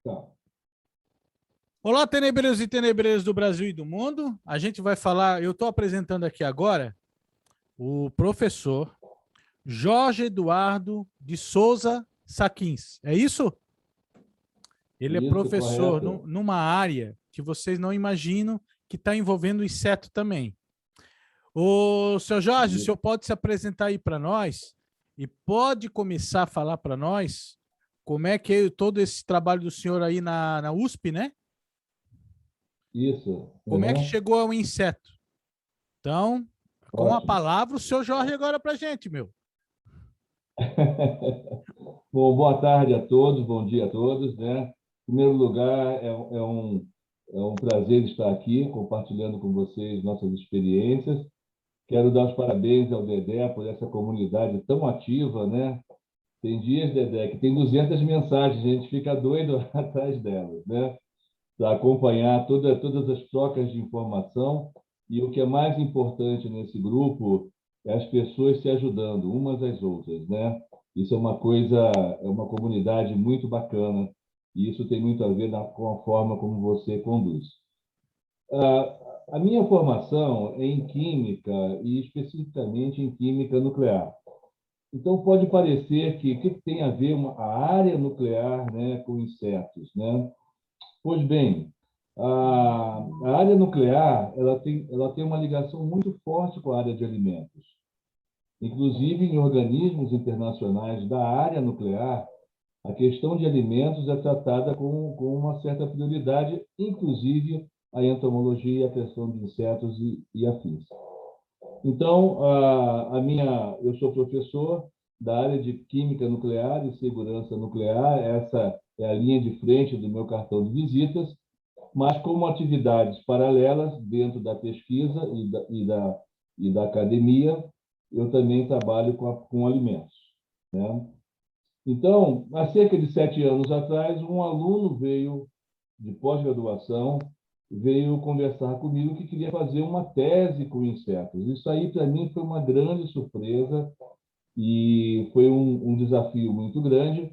Tá. Olá, tenebreiros e tenebreiras do Brasil e do mundo. A gente vai falar, eu estou apresentando aqui agora o professor Jorge Eduardo de Souza Saquins. É isso? Ele é Isso, professor correto. numa área que vocês não imaginam que está envolvendo o inseto também. O seu Jorge, o Isso. senhor pode se apresentar aí para nós e pode começar a falar para nós como é que é todo esse trabalho do senhor aí na USP, né? Isso. Como é que Uhum. chegou ao inseto? Então, com a Ótimo. palavra, o seu Jorge agora para a gente, meu. Bom, boa tarde a todos, bom dia a todos, né? Em primeiro lugar, é um prazer estar aqui compartilhando com vocês nossas experiências. Quero dar os parabéns ao Dedé por essa comunidade tão ativa, né? Tem dias, Dedé, que tem 200 mensagens, a gente fica doido atrás delas, né? Para acompanhar todas as trocas de informação. E o que é mais importante nesse grupo é as pessoas se ajudando umas às outras, né? Isso é uma coisa, é uma comunidade muito bacana e isso tem muito a ver com a forma como você conduz. A minha formação é em química e especificamente em química nuclear. Então pode parecer que tem a ver a área nuclear, né, com insetos, né? Pois bem, a área nuclear ela tem uma ligação muito forte com a área de alimentos. Inclusive, em organismos internacionais da área nuclear, a questão de alimentos é tratada com uma certa prioridade, inclusive a entomologia, a questão de insetos e afins. Então, eu sou professor da área de química nuclear e segurança nuclear, essa é a linha de frente do meu cartão de visitas, mas como atividades paralelas dentro da pesquisa e da academia, eu também trabalho com alimentos, né? Então, há cerca de 7 anos atrás, um aluno veio de pós-graduação, veio conversar comigo que queria fazer uma tese com insetos. Isso aí, para mim, foi uma grande surpresa e foi um desafio muito grande.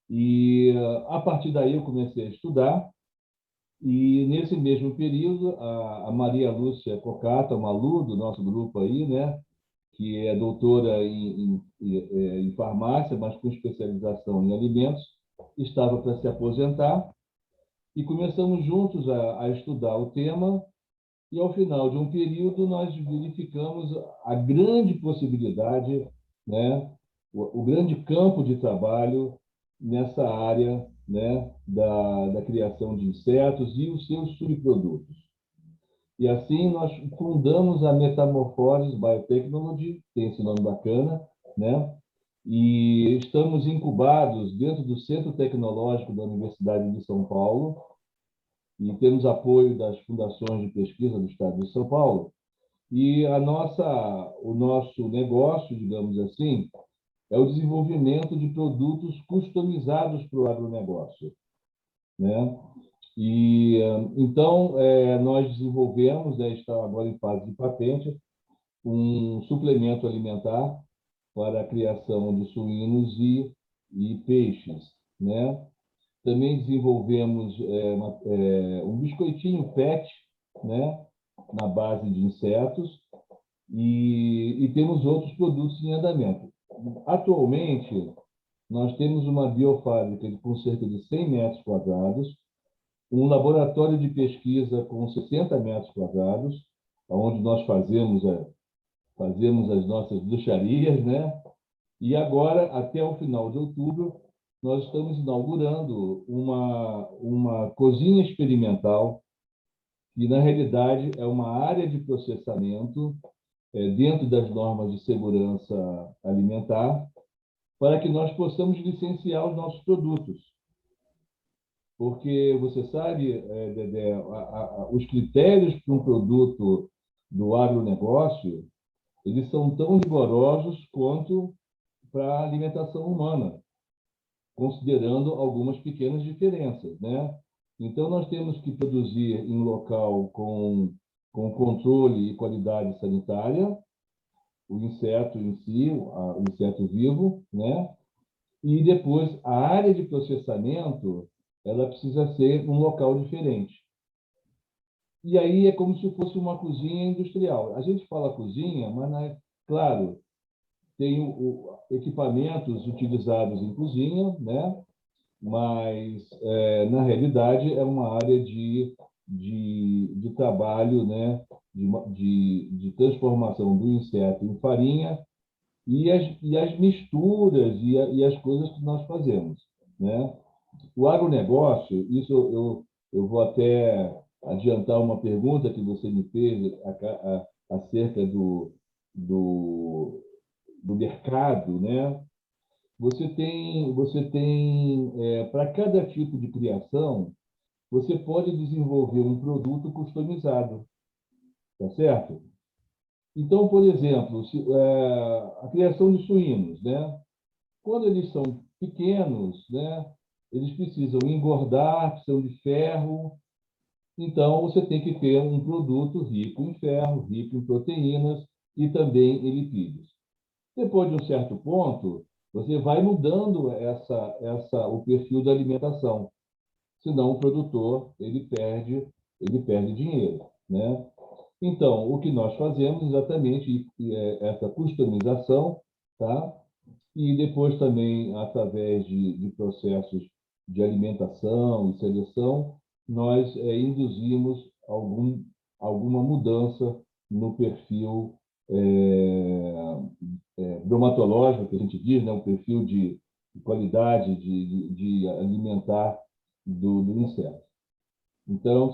E, a partir daí, eu comecei a estudar. E, nesse mesmo período, a Maria Lúcia Cocata, uma aluna do nosso grupo aí, né, que é doutora em farmácia, mas com especialização em alimentos, estava para se aposentar e começamos juntos a estudar o tema e, ao final de um período, nós verificamos a grande possibilidade, né, o grande campo de trabalho nessa área, né, da criação de insetos e os seus subprodutos. E assim nós fundamos a Metamorphoses Biotechnology, tem esse nome bacana, né? E estamos incubados dentro do Centro Tecnológico da Universidade de São Paulo e temos apoio das fundações de pesquisa do Estado de São Paulo. E o nosso negócio, digamos assim, é o desenvolvimento de produtos customizados para o agronegócio, né? E então nós desenvolvemos, né, está agora em fase de patente, um suplemento alimentar para a criação de suínos e peixes, né? Também desenvolvemos um biscoitinho PET, né, na base de insetos, e temos outros produtos em andamento. Atualmente, nós temos uma biofábrica com cerca de 100 metros quadrados, um laboratório de pesquisa com 60 metros quadrados, onde nós fazemos as nossas bruxarias, né? E agora, até o final de outubro, nós estamos inaugurando uma cozinha experimental, que, na realidade, é uma área de processamento dentro das normas de segurança alimentar, para que nós possamos licenciar os nossos produtos. Porque você sabe, Dedé, os critérios para um produto do agronegócio, eles são tão rigorosos quanto para a alimentação humana, considerando algumas pequenas diferenças, né? Então, nós temos que produzir em local com controle e qualidade sanitária, o inseto em si, o inseto vivo, né? E depois a área de processamento ela precisa ser um local diferente. E aí é como se fosse uma cozinha industrial. A gente fala cozinha, mas, claro, tem equipamentos utilizados em cozinha, né? Mas, na realidade, é uma área de trabalho, né? De transformação do inseto em farinha e as misturas e as coisas que nós fazemos, né? O agronegócio, isso eu vou até adiantar uma pergunta que você me fez acerca do, do mercado, né? Você tem para cada tipo de criação, você pode desenvolver um produto customizado, tá certo? Então, por exemplo, a criação de suínos, né? Quando eles são pequenos, né? Eles precisam engordar, precisam de ferro. Então, você tem que ter um produto rico em ferro, rico em proteínas e também em lipídios. Depois de um certo ponto, você vai mudando o perfil da alimentação, senão o produtor ele perde dinheiro, né? Então, o que nós fazemos exatamente é essa customização, tá? E depois também, através de processos de alimentação e seleção, nós induzimos alguma mudança no perfil bromatológico, que a gente diz, né? O perfil de qualidade de alimentar do inseto. Então, é um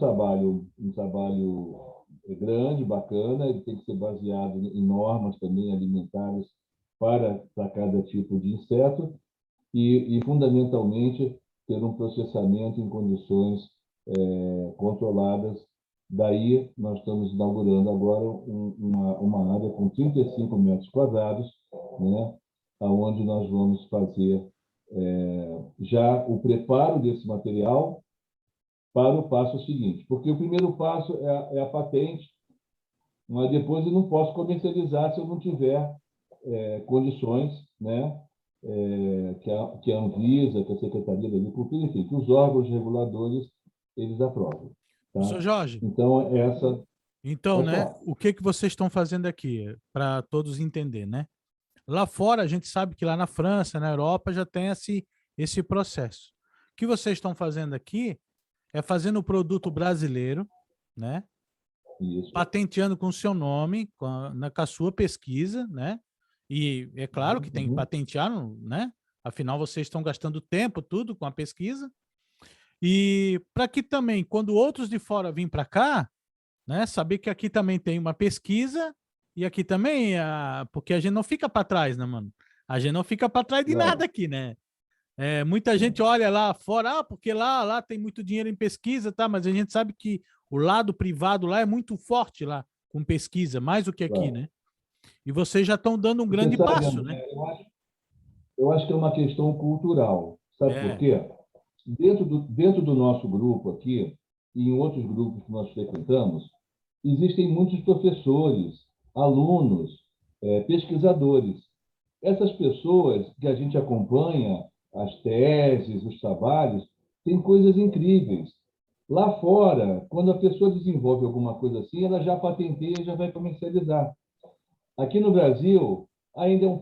trabalho grande, bacana, ele tem que ser baseado em normas também alimentares para cada tipo de inseto fundamentalmente, ter um processamento em condições controladas. Daí, nós estamos inaugurando agora uma área com 35 metros quadrados, né, onde nós vamos fazer já o preparo desse material para o passo seguinte. Porque o primeiro passo é a patente, mas depois eu não posso comercializar se eu não tiver condições, né, que a Anvisa, que a Secretaria da Agricultura, enfim, que os órgãos reguladores eles aprovam. Seu Tá? Jorge, Então, então, pode né, falar. o que que vocês estão fazendo aqui, para todos entenderem, né? Lá fora, a gente sabe que lá na França, na Europa, já tem esse processo. O que vocês estão fazendo aqui é fazendo o produto brasileiro, né? Isso. Patenteando com o seu nome, com a sua pesquisa, né? E é claro que tem que Uhum. patentear, né? Afinal, vocês estão gastando tempo, tudo com a pesquisa. E para que também, quando outros de fora vêm para cá, né? Saber que aqui também tem uma pesquisa e aqui também, porque a gente não fica para trás, né, mano? A gente não fica para trás de nada Não, aqui, né? Muita gente olha lá fora, porque lá tem muito dinheiro em pesquisa, tá? Mas a gente sabe que o lado privado lá é muito forte lá com pesquisa, mais do que aqui, claro. né? E vocês já estão dando um Você grande sabe, passo, né? André, eu acho que é uma questão cultural. Sabe por É, quê? Dentro do nosso grupo aqui, e em outros grupos que nós frequentamos, existem muitos professores, alunos, pesquisadores. Essas pessoas que a gente acompanha, as teses, os trabalhos, têm coisas incríveis. Lá fora, quando a pessoa desenvolve alguma coisa assim, ela já patenteia e já vai comercializar. Aqui no Brasil, ainda é um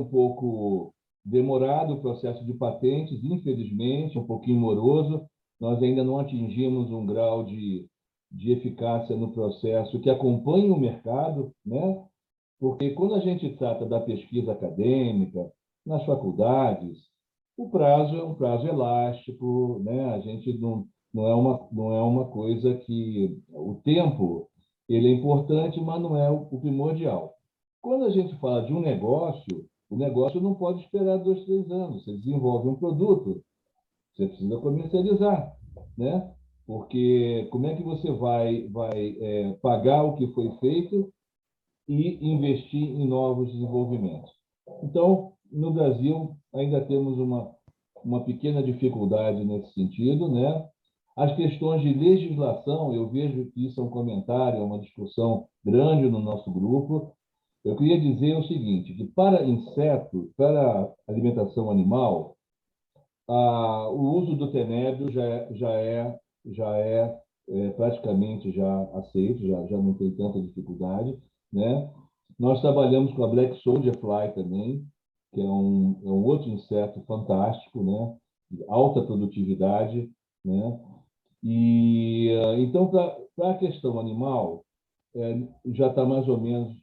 pouco demorado o processo de patentes, infelizmente, um pouquinho moroso. Nós ainda não atingimos um grau de eficácia no processo que acompanhe o mercado, né? Porque quando a gente trata da pesquisa acadêmica, nas faculdades, o prazo é um prazo elástico, né? A gente não é uma coisa que o tempo ele é importante, mas não é o primordial. Quando a gente fala de um negócio, o negócio não pode esperar 2, 3 anos. Você desenvolve um produto, você precisa comercializar, né? Porque como é que você vai pagar o que foi feito e investir em novos desenvolvimentos? Então, no Brasil, ainda temos uma pequena dificuldade nesse sentido, né? As questões de legislação, eu vejo que isso é um comentário, é uma discussão grande no nosso grupo. Eu queria dizer o seguinte, que para insetos, para alimentação animal, o uso do tenébrio já é praticamente já aceito, já não tem tanta dificuldade, né? Nós trabalhamos com a Black Soldier Fly também, que é um outro inseto fantástico, né? De alta produtividade, né? E então, para a questão animal, já está mais ou menos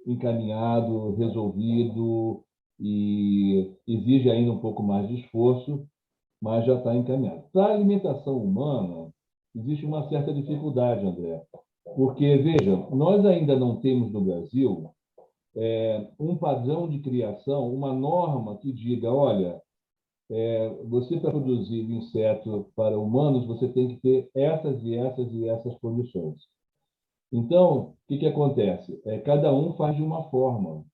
encaminhado, resolvido, e exige ainda um pouco mais de esforço, mas já está encaminhado. Para a alimentação humana, existe uma certa dificuldade, André, porque, veja, nós ainda não temos no Brasil um padrão de criação, uma norma que diga, olha, você para produzir inseto para humanos, você tem que ter essas e essas e essas condições. Então, o que acontece? Cada um faz de uma forma,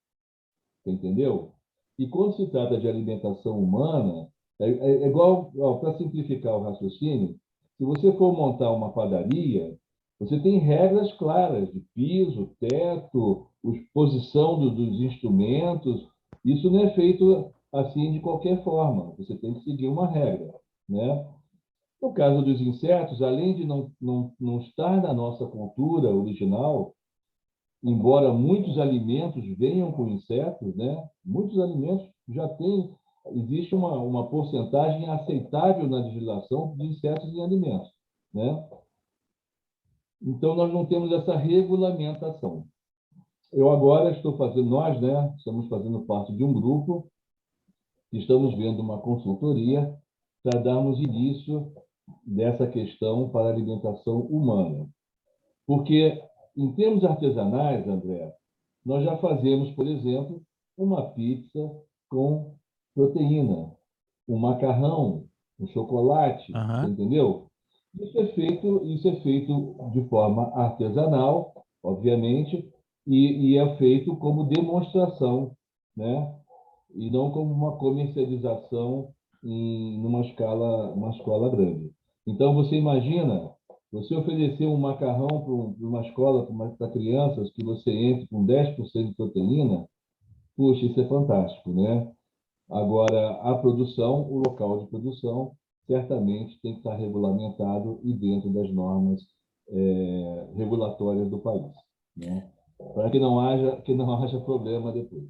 entendeu? E quando se trata de alimentação humana, é igual, para simplificar o raciocínio, se você for montar uma padaria, você tem regras claras de piso, teto, posição dos instrumentos. Isso não é feito assim de qualquer forma. Você tem que seguir uma regra, né? No caso dos insetos, além de não estar na nossa cultura original, embora muitos alimentos venham com insetos, né? Muitos alimentos já têm, existe uma porcentagem aceitável na legislação de insetos em alimentos, né? Então, nós não temos essa regulamentação. Eu agora estou fazendo, nós, né, estamos fazendo parte de um grupo, estamos vendo uma consultoria para darmos início dessa questão para a alimentação humana. Porque, em termos artesanais, André, nós já fazemos, por exemplo, uma pizza com proteína, um macarrão, um chocolate, você Aham. entendeu? Isso é feito de forma artesanal, obviamente, e é feito como demonstração, né? E não como uma comercialização numa escala grande. Então, você imagina, você oferecer um macarrão para uma escola, para crianças, que você entre com 10% de proteína, puxa, isso é fantástico, né? Agora, a produção, o local de produção, certamente tem que estar regulamentado e dentro das normas regulatórias do país, né? Para que não haja problema depois,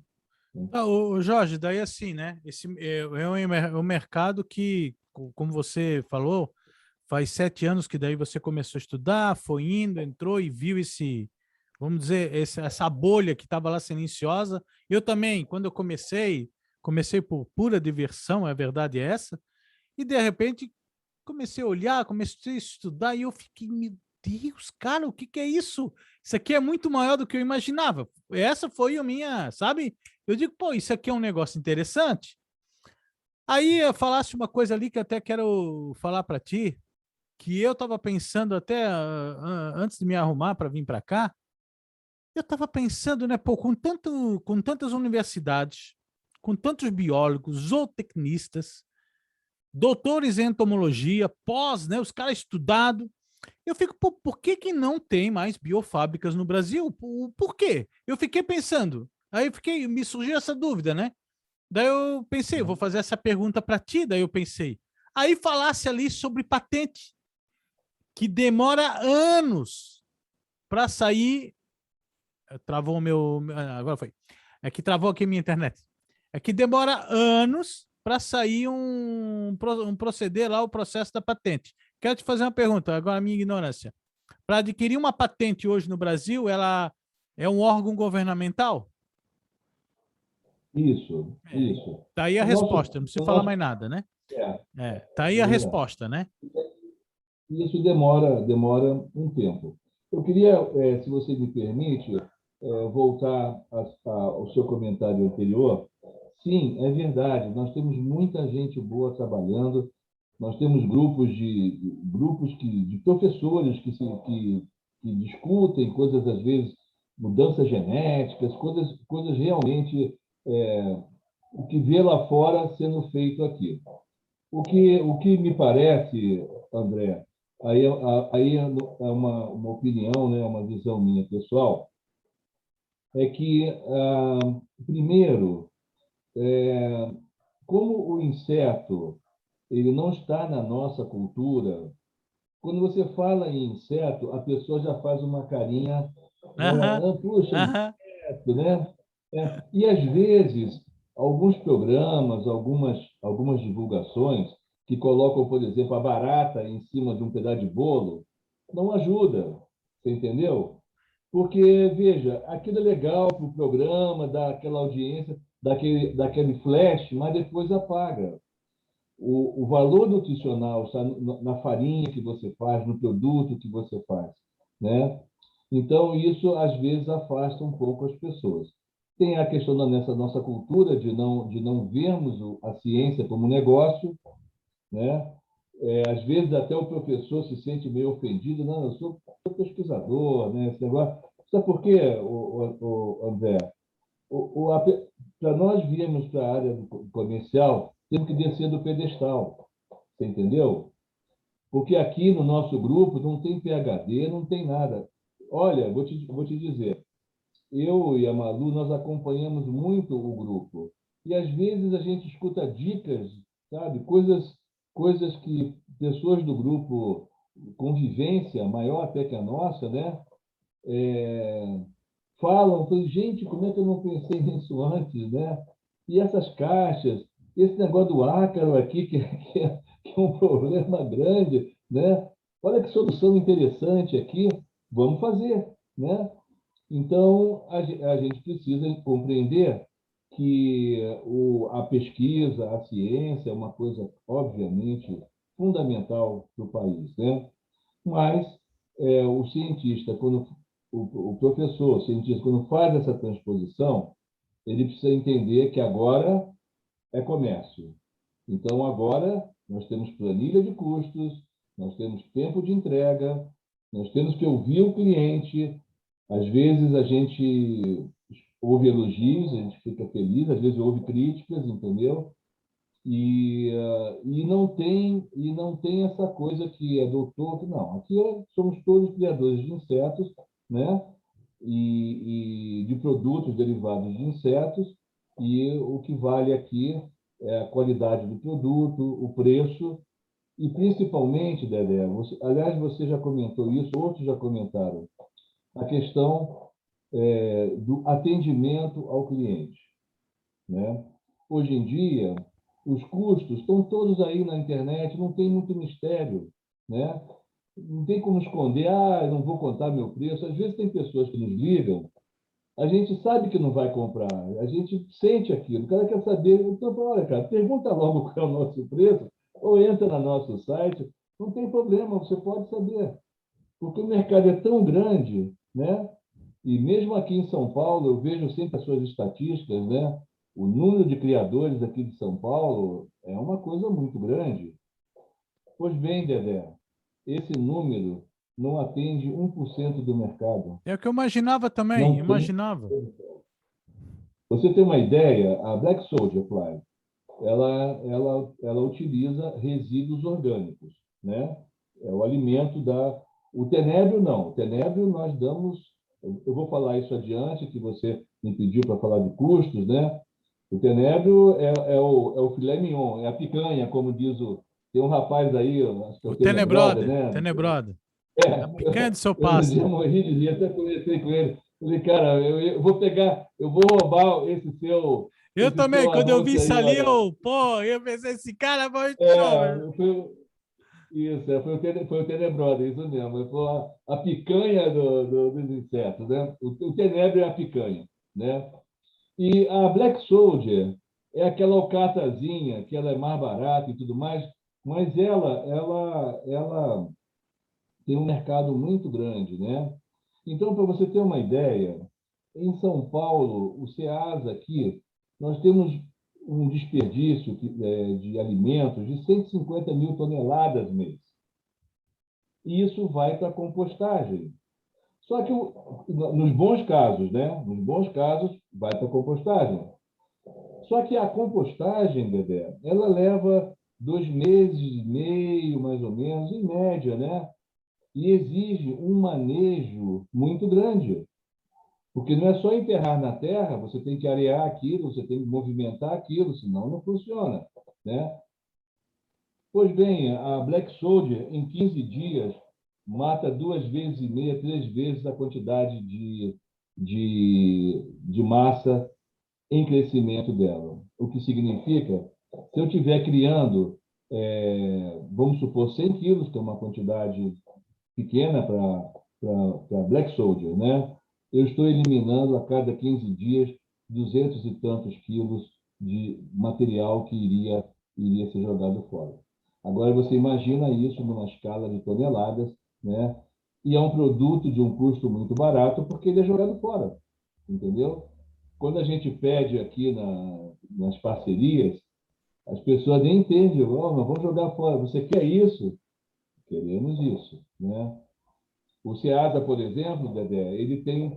né? Ah, ô, Jorge, daí assim, né? Esse é um mercado que, como você falou, faz 7 anos que daí você começou a estudar, foi indo, entrou e viu vamos dizer, essa bolha que estava lá silenciosa. Eu também, quando eu comecei por pura diversão, a verdade é essa, e de repente comecei a olhar, comecei a estudar e eu fiquei, meu Deus, cara, o que que é isso? Isso aqui é muito maior do que eu imaginava. Essa foi a minha, sabe? Eu digo, pô, isso aqui é um negócio interessante. Aí eu falasse uma coisa ali que eu até quero falar para ti, que eu estava pensando até antes de me arrumar para vir para cá, eu estava pensando, né, pô, com tantas universidades, com tantos biólogos, zootecnistas, doutores em entomologia, pós, né, os caras estudados. Eu fico, pô, por que que não tem mais biofábricas no Brasil? Por quê? Eu fiquei pensando. Me surgiu essa dúvida, né? Daí eu pensei, vou fazer essa pergunta para ti, daí eu pensei. Aí falasse ali sobre patente, que demora anos para sair. Travou o meu. Agora foi. É que travou aqui a minha internet. É que demora anos para sair um proceder lá, o processo da patente. Quero te fazer uma pergunta, agora a minha ignorância. Para adquirir uma patente hoje no Brasil, ela é um órgão governamental? Isso, É, isso. tá aí a O nosso, resposta, não precisa o falar nosso, mais nada, né? é, É, tá aí é a verdade. resposta, né? Isso demora um tempo. Eu queria, se você me permite, voltar ao seu comentário anterior. Sim, é verdade. Nós temos muita gente boa trabalhando. Nós temos grupos de professores que discutem coisas, às vezes, mudanças genéticas, coisas realmente o que vê lá fora sendo feito aqui. O que me parece, André, aí é uma opinião, né, uma visão minha pessoal, é que, primeiro, como o inseto ele não está na nossa cultura. Quando você fala em inseto, a pessoa já faz uma carinha, né? Aham, Ah, puxa, aham. inseto, né? E, às vezes, alguns programas, algumas divulgações que colocam, por exemplo, a barata em cima de um pedaço de bolo, não ajuda, você entendeu? Porque, veja, aquilo é legal para o programa, dá aquela audiência, daquele flash, mas depois apaga. O valor nutricional está na farinha que você faz, no produto que você faz, né? Então, isso às vezes afasta um pouco as pessoas. Tem a questão nessa nossa cultura de não vermos a ciência como negócio, né? Às vezes até o professor se sente meio ofendido, não, eu sou pesquisador, né? Esse negócio. Sabe por quê, André? Para nós virmos para a área comercial, temos que descer do pedestal, você entendeu? Porque aqui no nosso grupo não tem PhD, não tem nada. Olha, vou te dizer, eu e a Malu, nós acompanhamos muito o grupo. E às vezes a gente escuta dicas, sabe? Coisas que pessoas do grupo, convivência maior até que a nossa, né? É, falam, falei, gente, como é que eu não pensei nisso antes, né? E essas caixas, esse negócio do ácaro aqui, que é um problema grande, né? Olha que solução interessante aqui, vamos fazer, né? Então, a gente precisa compreender que a pesquisa, a ciência é uma coisa, obviamente, fundamental para o país, né? Mas o cientista, quando o professor, o cientista, quando faz essa transposição, ele precisa entender que agora é comércio. Então, agora nós temos planilha de custos, nós temos tempo de entrega, nós temos que ouvir o cliente. Às vezes a gente ouve elogios, a gente fica feliz, às vezes ouve críticas, entendeu? E não tem essa coisa que é doutor, que não. Aqui somos todos criadores de insetos, né? E de produtos derivados de insetos, e o que vale aqui é a qualidade do produto, o preço, e principalmente, Dedé, aliás, você já comentou isso, outros já comentaram, a questão do atendimento ao cliente, né? Hoje em dia, os custos estão todos aí na internet, não tem muito mistério, né? Não tem como esconder, eu não vou contar meu preço. Às vezes tem pessoas que nos ligam, a gente sabe que não vai comprar, a gente sente aquilo, o cara quer saber, então, olha, cara, pergunta logo qual é o nosso preço, ou entra no nosso site, não tem problema, você pode saber, porque o mercado é tão grande, né? E mesmo aqui em São Paulo, eu vejo sempre as suas estatísticas, né? O número de criadores aqui de São Paulo é uma coisa muito grande. Pois bem, Dedé, esse número não atende 1% do mercado. É o que eu imaginava também, Não tem. imaginava. Você tem uma ideia? A Black Soldier Fly, ela utiliza resíduos orgânicos, né? É o alimento da. O tenébrio não. O tenébrio nós damos. Eu vou falar isso adiante, que você me pediu para falar de custos, né? O tenébrio é o filé mignon, é a picanha, como diz o. Tem um rapaz aí, acho que é O o Tenebroda, Tenebrother, né? Tenebrother. A É, picanha do seu eu no dia pássaro. morri de rir, até conversei com ele. Falei, cara, eu vou pegar, eu vou roubar esse seu, Eu esse também, seu quando eu vi anúncio isso aí, ali, olha. eu pensei, esse cara vai show, velho. É, isso, foi o Tenebrosa, isso mesmo. Foi a picanha dos insetos, né? O tenebro é a picanha, né? E a Black Soldier é aquela alcatazinha, que ela é mais barata e tudo mais, mas ela tem um mercado muito grande, né? Então, para você ter uma ideia, em São Paulo, o SEASA aqui, nós temos um desperdício de alimentos de 150 mil toneladas mês. E isso vai para a compostagem. Só que, nos bons casos, né? Nos bons casos, vai para a compostagem. Só que a compostagem, Dedé, ela leva 2 meses e meio, mais ou menos, em média, né? E exige um manejo muito grande. Porque não é só enterrar na terra, você tem que arear aquilo, você tem que movimentar aquilo, senão não funciona, né? Pois bem, a Black Soldier, em 15 dias, mata 2,5 vezes, 3 vezes a quantidade de massa em crescimento dela. O que significa, se eu estiver criando, vamos supor, 100 quilos, que é uma quantidade pequena para Black Soldier, né? Eu estou eliminando a cada 15 dias 200 e tantos quilos de material que iria ser jogado fora. Agora, você imagina isso numa escala de toneladas, né? E é um produto de um custo muito barato porque ele é jogado fora, entendeu? Quando a gente pede aqui nas parcerias, as pessoas nem entendem, oh, mas vamos jogar fora. Você quer isso? Queremos isso, né? O Ceasa, por exemplo, Dedé, ele tem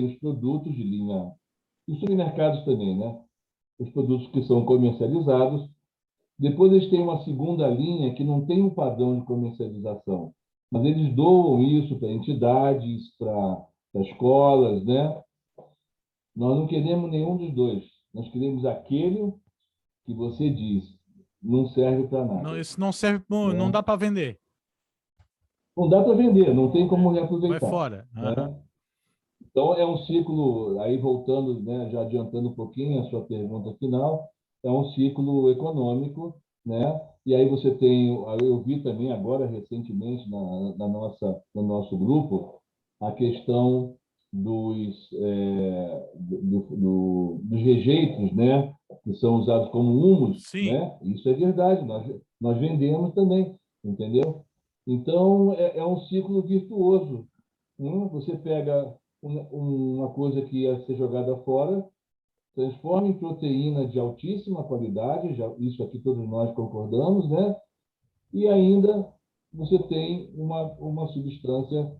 os produtos de linha, e os supermercados também, né? Os produtos que são comercializados. Depois eles têm uma segunda linha que não tem um padrão de comercialização, mas eles doam isso para entidades, para escolas, né? Nós não queremos nenhum dos dois. Nós queremos aquele que você diz, não serve para Não, nada, isso não serve, não né? dá para vender. Não dá para vender, não tem como Vai reaproveitar, fora. Aham. né? Então, é um ciclo, aí voltando, né, já adiantando um pouquinho a sua pergunta final, é um ciclo econômico, né? E aí você tem, eu vi também agora recentemente no nosso grupo, a questão dos rejeitos, né? Que são usados como humus, Sim, né? Isso é verdade, nós vendemos também, entendeu? Então, é um ciclo virtuoso. Você pega uma coisa que ia ser jogada fora, transforma em proteína de altíssima qualidade, já, isso aqui todos nós concordamos, né? E ainda você tem uma substância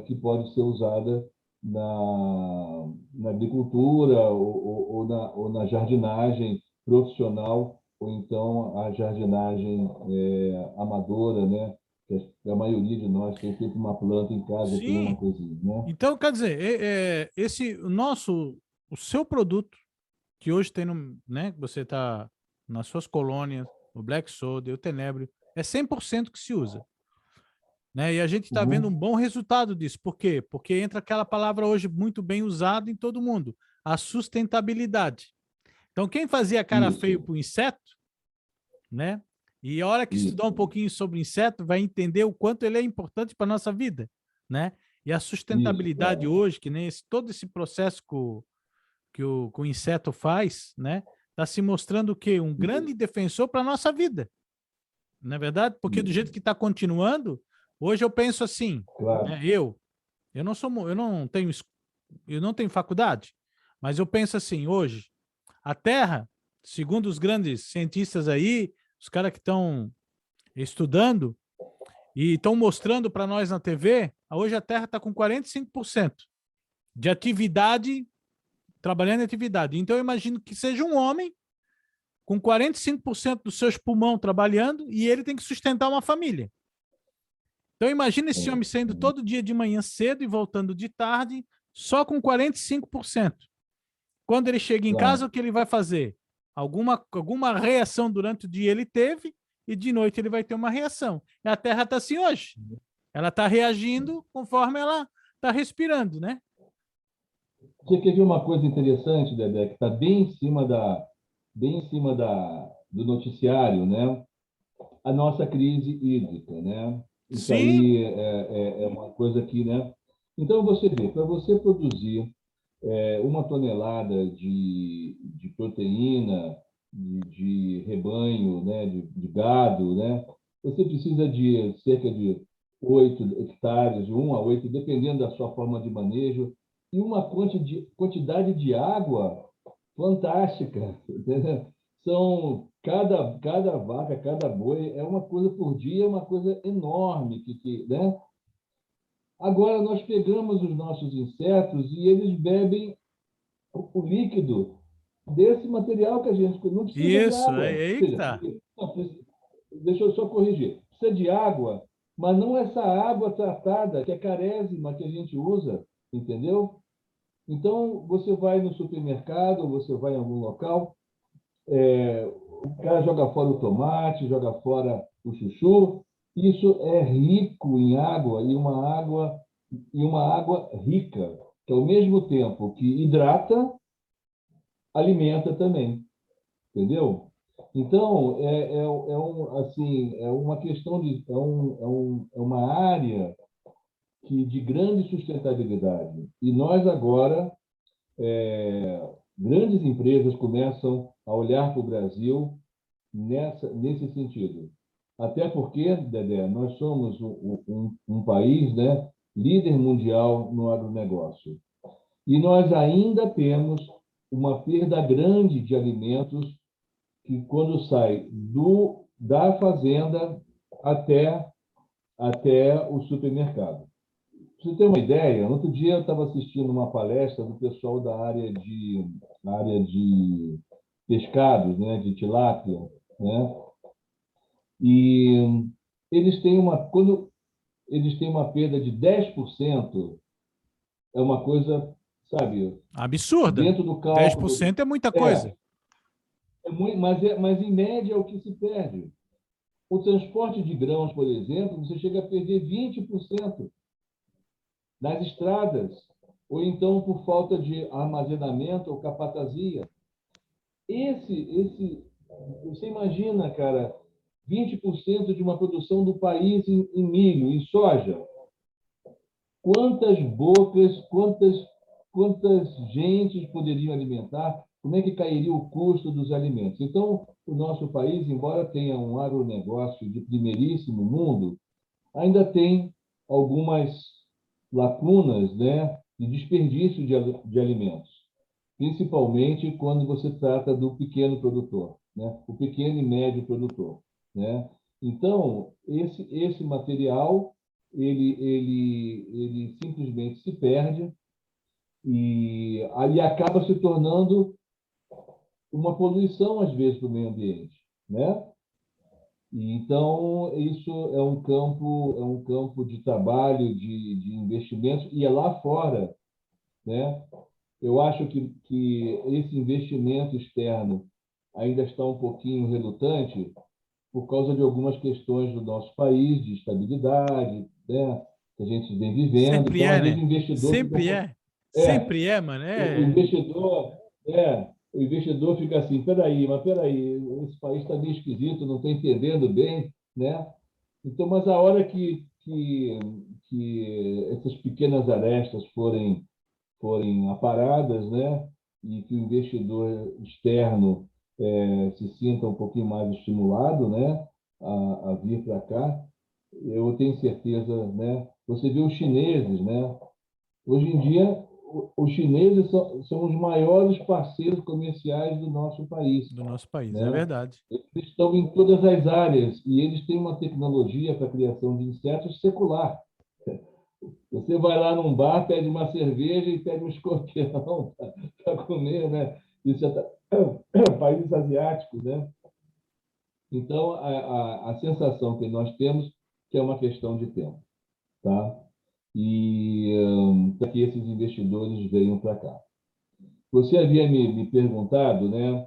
que pode ser usada na agricultura ou na jardinagem profissional, ou então a jardinagem amadora, né? Que a maioria de nós tem feito uma planta em casa, tem uma sim. coisinha, né? Então, quer dizer, o seu produto que hoje tem no, né, que você está nas suas colônias, o Black Soda, o Tenebro, é 100% que se usa, né? E a gente está vendo um Uhum. bom resultado disso. Por quê? Porque entra aquela palavra hoje muito bem usada em todo mundo, a sustentabilidade. Então, quem fazia cara feio Isso, para o inseto, né? E a hora que estudar um isso, pouquinho sobre inseto, vai entender o quanto ele é importante para a nossa vida, né? E a isso, sustentabilidade claro. hoje, que nem todo esse processo que o inseto faz, né? Está se mostrando o quê? Um grande defensor para a nossa vida, não é verdade? Porque do jeito Isso, que está continuando, hoje eu penso assim, claro. né? Eu não tenho faculdade, mas eu penso assim, hoje, a Terra, segundo os grandes cientistas aí, os caras que estão estudando e estão mostrando para nós na TV, hoje a Terra está com 45% de atividade, trabalhando em atividade. Então eu imagino que seja um homem com 45% dos seus pulmões trabalhando e ele tem que sustentar uma família. Então imagina esse homem saindo todo dia de manhã cedo e voltando de tarde, só com 45%. Quando ele chega em casa, o Claro. que ele vai fazer? Alguma reação durante o dia ele teve e de noite ele vai ter uma reação. E a Terra está assim hoje. Ela está reagindo conforme ela está respirando, né? Você quer ver uma coisa interessante, Dedé, que está bem em cima do noticiário, né? A nossa crise hídrica, né? Isso Sim, aí é uma coisa que, né? Então, você vê, para você produzir uma tonelada de proteína de rebanho, né? De gado, né? Você precisa de cerca de 8 hectares, de 1 a 8, dependendo da sua forma de manejo, e uma quantidade de água fantástica, entendeu? São cada vaca, cada boi é uma coisa por dia, é uma coisa enorme né? Agora nós pegamos os nossos insetos e eles bebem o líquido desse material que a gente não precisa de isso, é água. Ou aí que seja, tá. não, deixa eu só corrigir. Precisa de água, mas não essa água tratada, que é carésima que a gente usa, entendeu? Então, você vai no supermercado, você vai em algum local, o cara joga fora o tomate, joga fora o chuchu. Isso é rico em água e uma água rica, que ao mesmo tempo que hidrata, alimenta também, entendeu? Então, assim, é uma questão de, é uma área de grande sustentabilidade. E nós agora, grandes empresas começam a olhar para o Brasil nesse sentido. Até porque, Dedé, nós somos um país, né, líder mundial no agronegócio. E nós ainda temos uma perda grande de alimentos que, quando sai da fazenda até o supermercado. Para você ter uma ideia, outro dia eu estava assistindo uma palestra do pessoal da área de pescados, né, de tilápia, né? E quando eles têm uma perda de 10%, é uma coisa, sabe, Absurda. dentro do cálculo. 10% é muita É, coisa. mas em média é o que se perde. O transporte de grãos, por exemplo, você chega a perder 20% nas estradas, ou então por falta de armazenamento ou capatazia. Você imagina, cara, 20% de uma produção do país em milho, em soja. Quantas bocas, quantas gentes poderiam alimentar? Como é que cairia o custo dos alimentos? Então, o nosso país, embora tenha um agronegócio de primeiríssimo mundo, ainda tem algumas lacunas, né, de desperdício de alimentos, principalmente quando você trata do pequeno produtor, né, o pequeno e médio produtor, né? Então, esse material ele simplesmente se perde e aí acaba se tornando uma poluição às vezes para o meio ambiente, né? E, então, isso é um campo de trabalho, de investimentos, e é lá fora, né? Eu acho que esse investimento externo ainda está um pouquinho relutante por causa de algumas questões do nosso país, de estabilidade, né? Que a gente vem vivendo. Sempre Então, é, às vezes, né? o investidor fica um Sempre pouco. é. É, Sempre é, mano. o investidor, o investidor fica assim, peraí, esse país está meio esquisito, não estou entendendo bem, né? Então, mas a hora que essas pequenas arestas forem aparadas, né? E que o investidor externo se sinta um pouquinho mais estimulado, né? A vir para cá, eu tenho certeza, né? Você vê os chineses, né? Hoje em dia, os chineses são os maiores parceiros comerciais do nosso país, do nosso país, é né? verdade. Eles estão em todas as áreas e eles têm uma tecnologia para a criação de insetos secular. Você vai lá num bar, pede uma cerveja e pede um escorpião para comer, né? Isso é países asiáticos, né? Então, a sensação que nós temos que é uma questão de tempo, tá? E para que esses investidores venham para cá. Você havia me perguntado, né,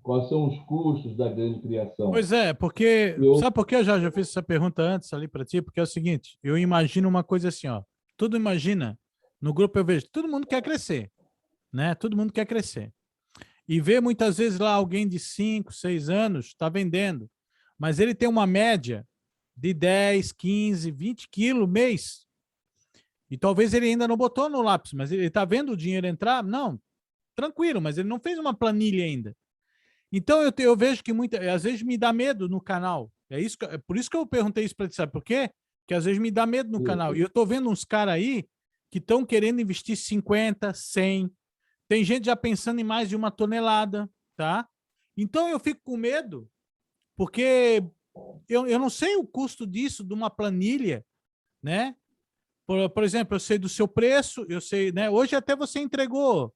quais são os custos da grande criação. Pois é, porque. Eu, Sabe por que eu já fiz essa pergunta antes ali para ti? Porque é o seguinte: eu imagino uma coisa assim, ó. Tudo imagina, no grupo eu vejo, todo mundo quer crescer, né? Todo mundo quer crescer. E vê muitas vezes lá alguém de 5, 6 anos está vendendo, mas ele tem uma média de 10, 15, 20 quilos mês. E talvez ele ainda não botou no lápis, mas ele está vendo o dinheiro entrar? Não, tranquilo, mas ele não fez uma planilha ainda. Então eu vejo que às vezes me dá medo no canal. É por isso que eu perguntei isso para ti, sabe por quê? Que às vezes me dá medo no canal. E eu tô vendo uns caras aí que estão querendo investir 50, 100. Tem gente já pensando em mais de 1 tonelada, tá? Então eu fico com medo, porque eu não sei o custo disso, de uma planilha, né? Por exemplo, eu sei do seu preço, eu sei, né? Hoje até você entregou,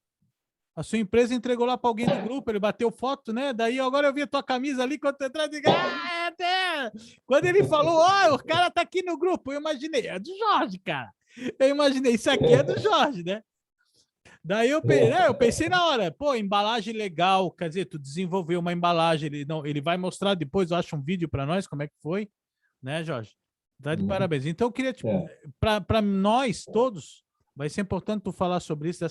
a sua empresa entregou lá para alguém do grupo, ele bateu foto, né? Daí agora eu vi a tua camisa ali, quando tu entrou, eu digo, até! Quando ele falou, ó, oh, o cara tá aqui no grupo, eu imaginei, é do Jorge, cara. Eu imaginei, isso aqui é do Jorge, né? Daí eu pensei na hora, pô, embalagem legal, quer dizer, tu desenvolveu uma embalagem, ele vai mostrar depois, eu acho um vídeo para nós, como é que foi, né, Jorge? Tá de Uhum. parabéns. Então, eu queria, É, para nós todos, vai ser importante tu falar sobre isso,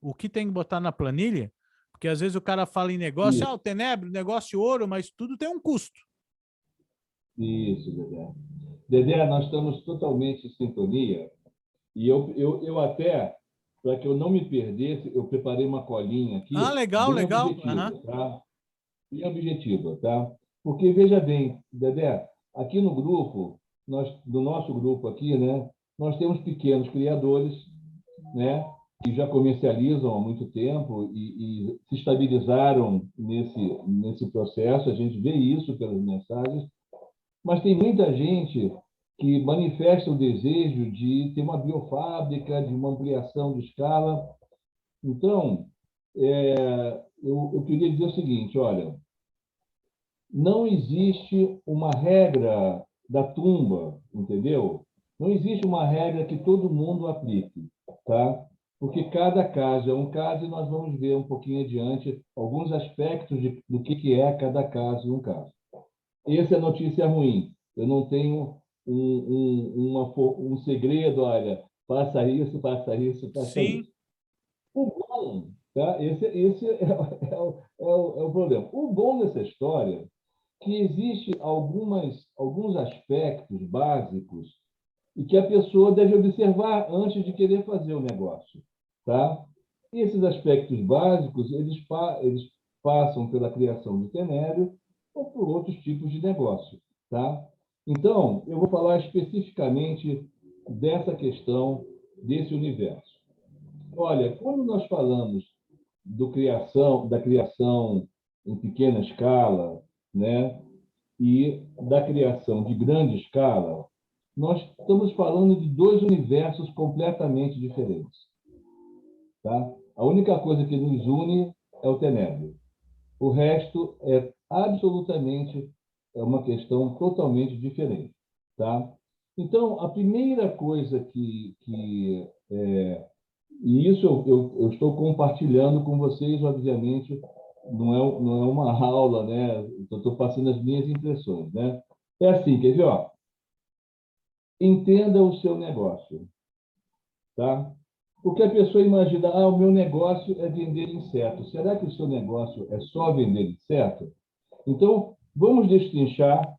o que tem que botar na planilha, porque às vezes o cara fala em negócio, o isso, Tenebro, negócio ouro, mas tudo tem um custo. isso, Dedé. Dedé, nós estamos totalmente em sintonia. E eu até, para que eu não me perdesse, eu preparei uma colinha Ah, aqui, legal, bem legal. Aham. objetiva, tá? Bem objetiva, tá? Porque, veja bem, Dedé, aqui no grupo, do nosso grupo aqui, né, nós temos pequenos criadores, né, que já comercializam há muito tempo e se estabilizaram nesse processo, a gente vê isso pelas mensagens, mas tem muita gente que manifesta o desejo de ter uma biofábrica, de uma ampliação de escala. Então, eu queria dizer o seguinte, olha, não existe uma regra da tumba, entendeu? Não existe uma regra que todo mundo aplique, tá? Porque cada caso é um caso e nós vamos ver um pouquinho adiante alguns aspectos do que é cada caso um caso. Essa é a notícia ruim. Eu não tenho um segredo, olha, faça isso, faça isso, faça Sim, isso. O bom, tá? Esse é o problema. O bom dessa história que existe alguns aspectos básicos e que a pessoa deve observar antes de querer fazer o negócio, tá? E esses aspectos básicos, eles passam pela criação de tenério ou por outros tipos de negócio, tá? Então, eu vou falar especificamente dessa questão, desse universo. Olha, quando nós falamos da criação em pequena escala, né, e da criação de grande escala, nós estamos falando de dois universos completamente diferentes. Tá? A única coisa que nos une é o tenebro. O resto é absolutamente uma questão totalmente diferente. Tá? Então, a primeira coisa e isso eu estou compartilhando com vocês, obviamente, não é uma aula, né? Eu estou passando as minhas impressões, né? É assim, quer ver? Ó, entenda o seu negócio, tá? Porque a pessoa imagina, o meu negócio é vender insetos. Será que o seu negócio é só vender inseto? Então, vamos destrinchar.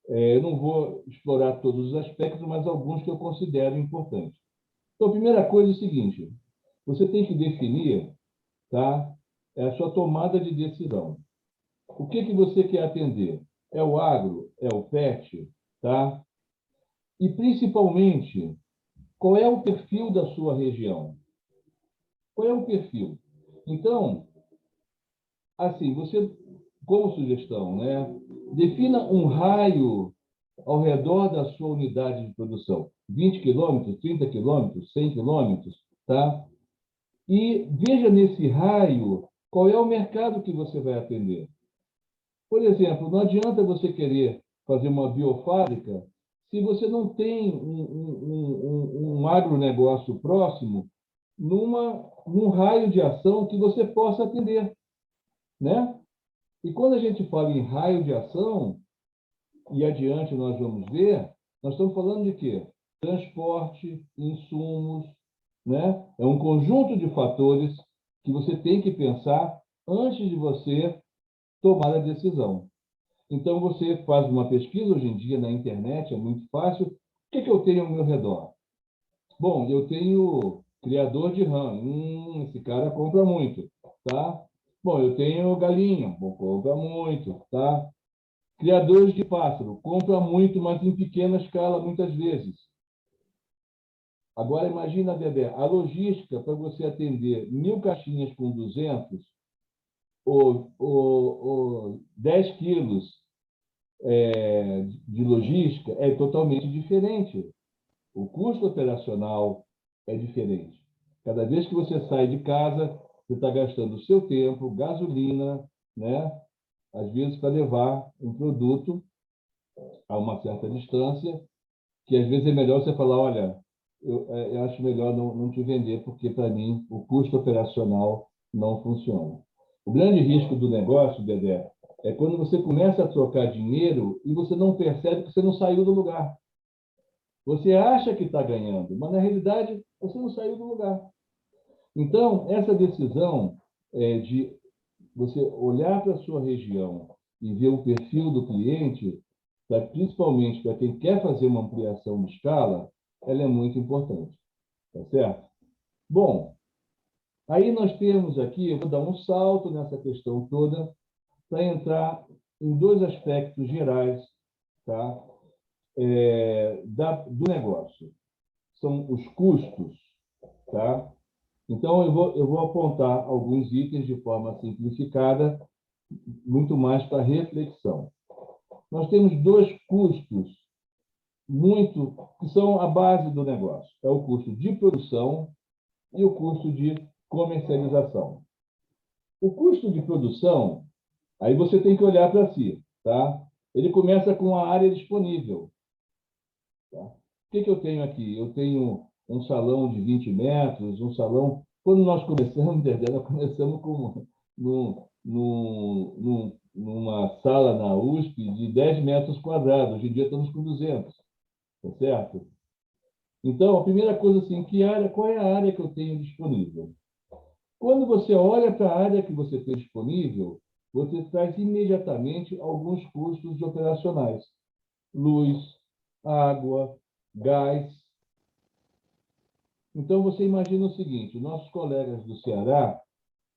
Eu não vou explorar todos os aspectos, mas alguns que eu considero importantes. Então, a primeira coisa é o seguinte: você tem que definir, tá? É a sua tomada de decisão. O que você quer atender? É o agro? É o pet? Tá? E, principalmente, qual é o perfil da sua região? Qual é o perfil? Então, assim, você, como sugestão, né, defina um raio ao redor da sua unidade de produção. 20 quilômetros, 30 quilômetros, 100 quilômetros, tá? E veja nesse raio qual é o mercado que você vai atender. Por exemplo, não adianta você querer fazer uma biofábrica se você não tem um agronegócio próximo num raio de ação que você possa atender, né? E quando a gente fala em raio de ação, e adiante nós vamos ver, nós estamos falando de quê? Transporte, insumos, né? É um conjunto de fatores que você tem que pensar antes de você tomar a decisão. Então, você faz uma pesquisa hoje em dia na internet, é muito fácil. O que eu tenho ao meu redor? Bom, eu tenho criador de rã. Esse cara compra muito, tá? Bom, eu tenho galinha. Bom, compra muito, tá? Criadores de pássaro. Compra muito, mas em pequena escala, muitas vezes. Agora, imagina, Bebê, a logística para você atender 1.000 caixinhas com 200 ou 10 quilos de logística é totalmente diferente. O custo operacional é diferente. Cada vez que você sai de casa, você está gastando o seu tempo, gasolina, né? Às vezes para levar um produto a uma certa distância, que às vezes é melhor você falar, olha, eu acho melhor não te vender, porque, para mim, o custo operacional não funciona. O grande risco do negócio, Dedé, é quando você começa a trocar dinheiro e você não percebe que você não saiu do lugar. Você acha que está ganhando, mas, na realidade, você não saiu do lugar. Então, essa decisão de você olhar para a sua região e ver o perfil do cliente, principalmente para quem quer fazer uma ampliação de escala, ela é muito importante. Tá certo? Bom, aí nós temos aqui, eu vou dar um salto nessa questão toda para entrar em dois aspectos gerais, tá? Do negócio. São os custos, tá? Então, eu vou apontar alguns itens de forma simplificada, muito mais para reflexão. Nós temos dois custos que são a base do negócio. É o custo de produção e o custo de comercialização. O custo de produção, aí você tem que olhar para si, tá? Ele começa com a área disponível. Tá? O que eu tenho aqui? Eu tenho um salão de 20 metros, um salão... Quando nós começamos, nós começamos numa sala na USP de 10 metros quadrados. Hoje em dia estamos com 200, tá certo? Então, a primeira coisa assim, qual é a área que eu tenho disponível? Quando você olha para a área que você tem disponível, você traz imediatamente alguns custos operacionais. Luz, água, gás. Então, você imagina o seguinte, nossos colegas do Ceará,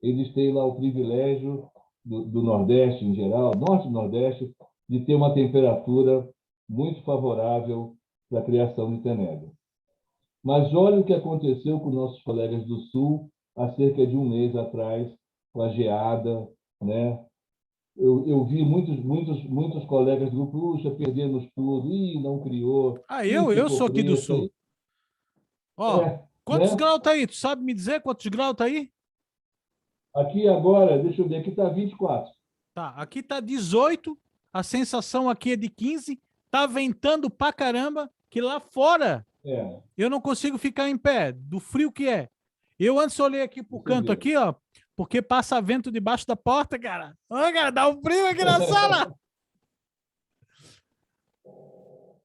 eles têm lá o privilégio do Nordeste em geral, Norte e Nordeste, de ter uma temperatura muito favorável para a criação de tenebra. Mas olha o que aconteceu com nossos colegas do Sul há cerca de um mês atrás, com a geada, né? Eu vi muitos colegas do Puxa, perdemos tudo, não criou, Eu ficou sou aqui do preto. Sul. Ó, quantos Né? graus tá aí? Tu sabe me dizer quantos graus tá aí? Aqui agora, deixa eu ver, aqui está 24. Tá, aqui tá 18, a sensação aqui é de 15, tá ventando pra caramba, que lá fora É, eu não consigo ficar em pé, do frio que é. Eu antes olhei aqui pro você canto vê. aqui, ó, porque passa vento debaixo da porta, cara. Ô, cara, dá um frio aqui na sala.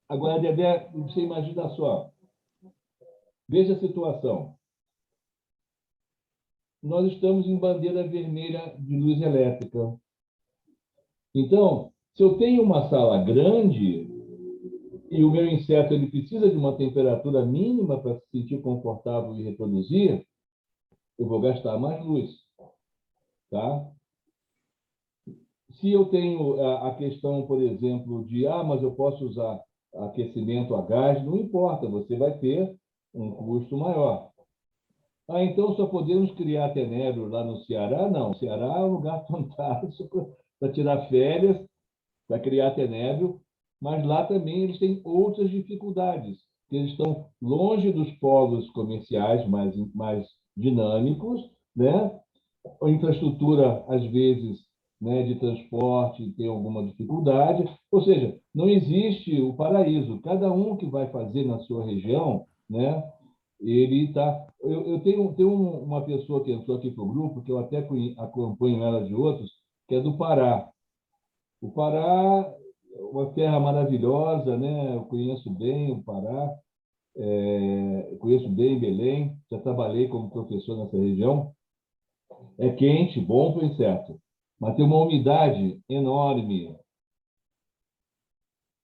Agora, Dedé, você imagina só, veja a situação. Nós estamos em bandeira vermelha de luz elétrica. Então, se eu tenho uma sala grande e o meu inseto ele precisa de uma temperatura mínima para se sentir confortável e reproduzir, eu vou gastar mais luz, tá? Se eu tenho a questão, por exemplo, mas eu posso usar aquecimento a gás, não importa, você vai ter um custo maior. Então só podemos criar tenebro lá no Ceará? Não, o Ceará é um lugar fantástico para tirar férias, para criar tenebro, mas lá também eles têm outras dificuldades, que eles estão longe dos polos comerciais mais dinâmicos, né? A infraestrutura, às vezes, né, de transporte tem alguma dificuldade, ou seja, não existe o paraíso. Cada um que vai fazer na sua região, né, ele está... Eu tenho uma pessoa que entrou aqui para o grupo, que eu até acompanho ela de outros, que é do Pará. O Pará é uma terra maravilhosa, né? Eu conheço bem o Pará, eu conheço bem Belém, já trabalhei como professor nessa região. É quente, bom para o inseto, mas tem uma umidade enorme.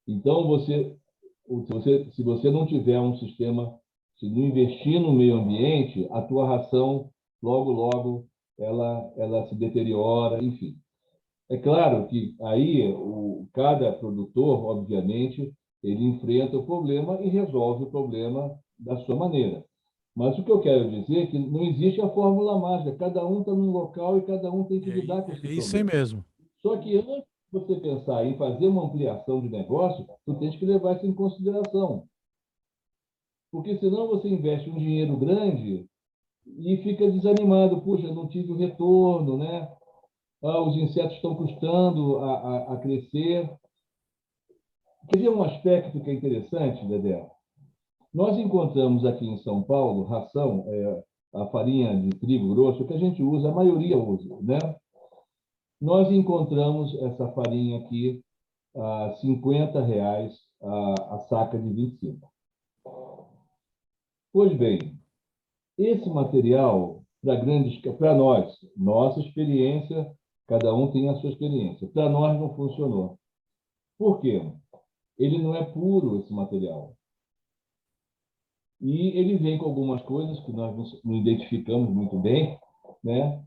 Então, se você não tiver um sistema, se não investir no meio ambiente, a tua ração, logo, ela se deteriora, enfim. É claro que aí cada produtor, obviamente, ele enfrenta o problema e resolve o problema da sua maneira. Mas o que eu quero dizer é que não existe a fórmula mágica. Cada um está num local e cada um tem que lidar com esse É isso aí problema. mesmo. Só que antes de você pensar em fazer uma ampliação de negócio, tu tem que levar isso em consideração. Porque senão você investe um dinheiro grande e fica desanimado. Puxa, não tive o retorno, né? Os insetos estão custando a crescer. Quer ver um aspecto que é interessante, Dedé? Nós encontramos aqui em São Paulo ração, a farinha de trigo grosso, que a gente usa, a maioria usa, né? Nós encontramos essa farinha aqui a R$ 50 a saca de 25. Pois bem, esse material, para nós, nossa experiência, cada um tem a sua experiência. Para nós não funcionou. Por quê? Ele não é puro, esse material. E ele vem com algumas coisas que nós não identificamos muito bem, né?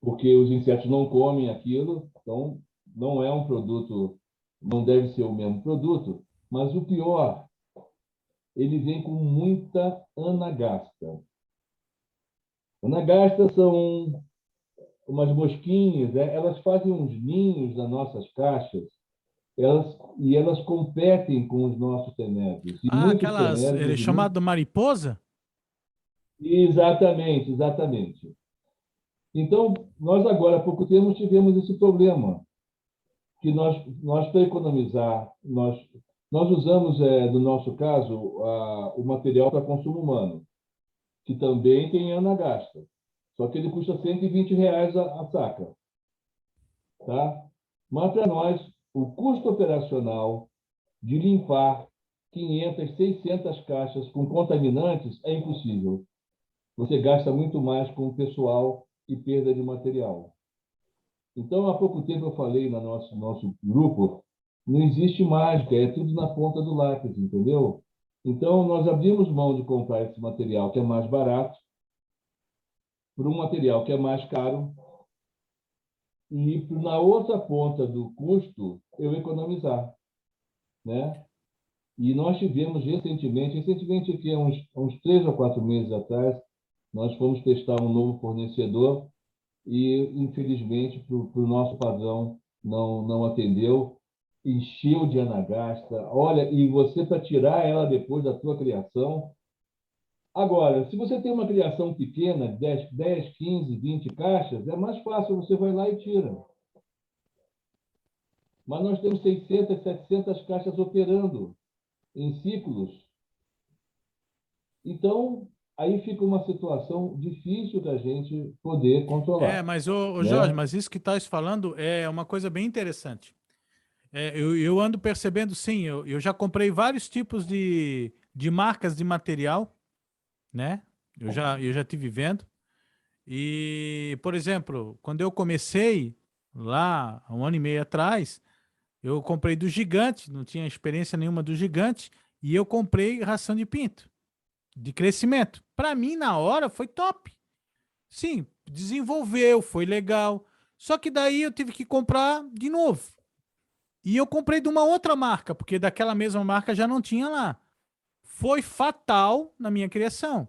Porque os insetos não comem aquilo, então não é um produto, não deve ser o mesmo produto. Mas o pior, ele vem com muita anagasta. Anagastas são umas mosquinhas, né? Elas fazem uns ninhos nas nossas caixas, elas competem com os nossos tenébrios. E Ah, muitos aquelas, ele é tenébrios, chamado mariposa? exatamente, exatamente. Então, nós agora há pouco tempo tivemos esse problema, que nós para economizar, nós usamos, no nosso caso, o material para consumo humano, que também tem anagasta. Só que ele custa R$ 120 a saca. Tá? Mas para nós, o custo operacional de limpar 500, 600 caixas com contaminantes é impossível. Você gasta muito mais com o pessoal e perda de material. Então, há pouco tempo eu falei no nosso grupo, não existe mágica, é tudo na ponta do lápis, entendeu? Então, nós abrimos mão de comprar esse material que é mais barato por um material que é mais caro e na outra ponta do custo eu economizar, né? E nós tivemos recentemente aqui, há uns 3 ou 4 meses atrás, nós fomos testar um novo fornecedor e, infelizmente, para o nosso padrão, não atendeu, encheu de anagasta. Olha, e você, para tirar ela depois da tua criação. Agora, se você tem uma criação pequena, 10, 15, 20 caixas, é mais fácil, você vai lá e tira. Mas nós temos 600, 700 caixas operando em ciclos. Então, aí fica uma situação difícil da gente poder É, controlar, mas, Jorge, né? mas isso que estás falando é uma coisa bem interessante. Eu ando percebendo, sim, eu já comprei vários tipos de marcas de material, né? Eu já tive vendo. E, por exemplo, quando eu comecei lá, há 1 ano e meio atrás, eu comprei do Gigante, não tinha experiência nenhuma do Gigante, e eu comprei ração de pinto, de crescimento. Para mim, na hora, foi top. Sim, desenvolveu, foi legal. Só que daí eu tive que comprar de novo. E eu comprei de uma outra marca, porque daquela mesma marca já não tinha lá. Foi fatal na minha criação.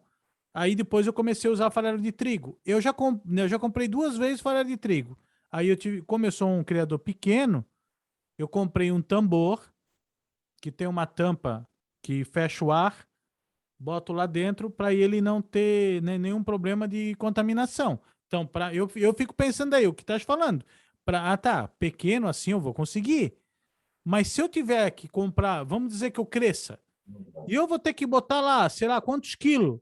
Aí depois eu comecei a usar farelo de trigo. Eu já comprei 2 vezes farelo de trigo. Aí como eu sou um criador pequeno, eu comprei um tambor que tem uma tampa que fecha o ar, boto lá dentro para ele não ter nenhum problema de contaminação. Então, eu fico pensando aí, o que estás falando? Tá, pequeno assim eu vou conseguir. Mas se eu tiver que comprar, vamos dizer que eu cresça, e eu vou ter que botar lá, sei lá, quantos quilos?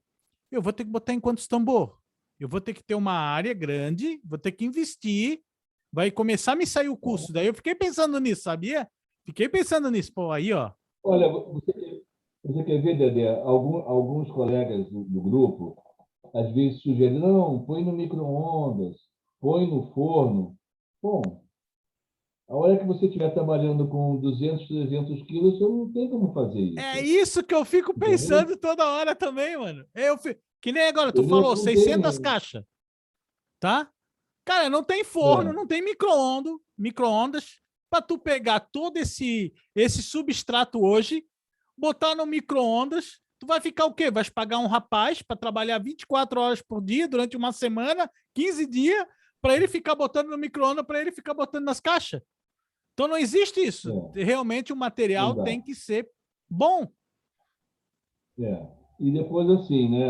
Eu vou ter que botar em quantos tambor? Eu vou ter que ter uma área grande, vou ter que investir, vai começar a me sair o custo. Daí eu fiquei pensando nisso, sabia? Fiquei pensando nisso. Pô, aí, ó. Olha, você quer ver, Dedé? Alguns colegas do grupo, às vezes, sugerem, não, põe no micro-ondas, põe no forno. Bom, a hora que você estiver trabalhando com 200, 300 quilos, você não tem como fazer É isso, isso que eu fico entendeu? pensando toda hora também, mano. Que nem agora, tu Entendeu? falou, Não 600 tem. caixas, tá? Cara, não tem forno, É, não tem micro-ondas para tu pegar todo esse substrato hoje, botar no micro-ondas, tu vai ficar o quê? Vai pagar um rapaz para trabalhar 24 horas por dia durante uma semana, 15 dias, para ele ficar botando no micro-ondas, para ele ficar botando nas caixas. Então não existe isso. é, Realmente o não material dá. tem que ser bom. É. E depois, assim, né?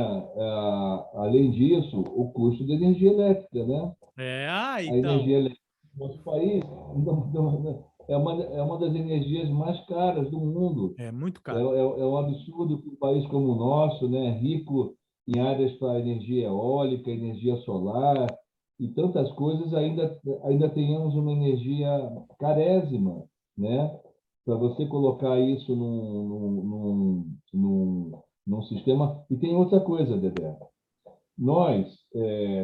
Além disso, o custo da energia elétrica, né? É, A energia então. elétrica no nosso país, é uma das energias mais caras do mundo. É muito É, é, caro. é um absurdo que um país como o nosso, né, rico em áreas para energia eólica, energia solar e tantas coisas, ainda tenhamos uma energia carésima, né? Para você colocar isso num sistema. E tem outra coisa, Dedé. Nós,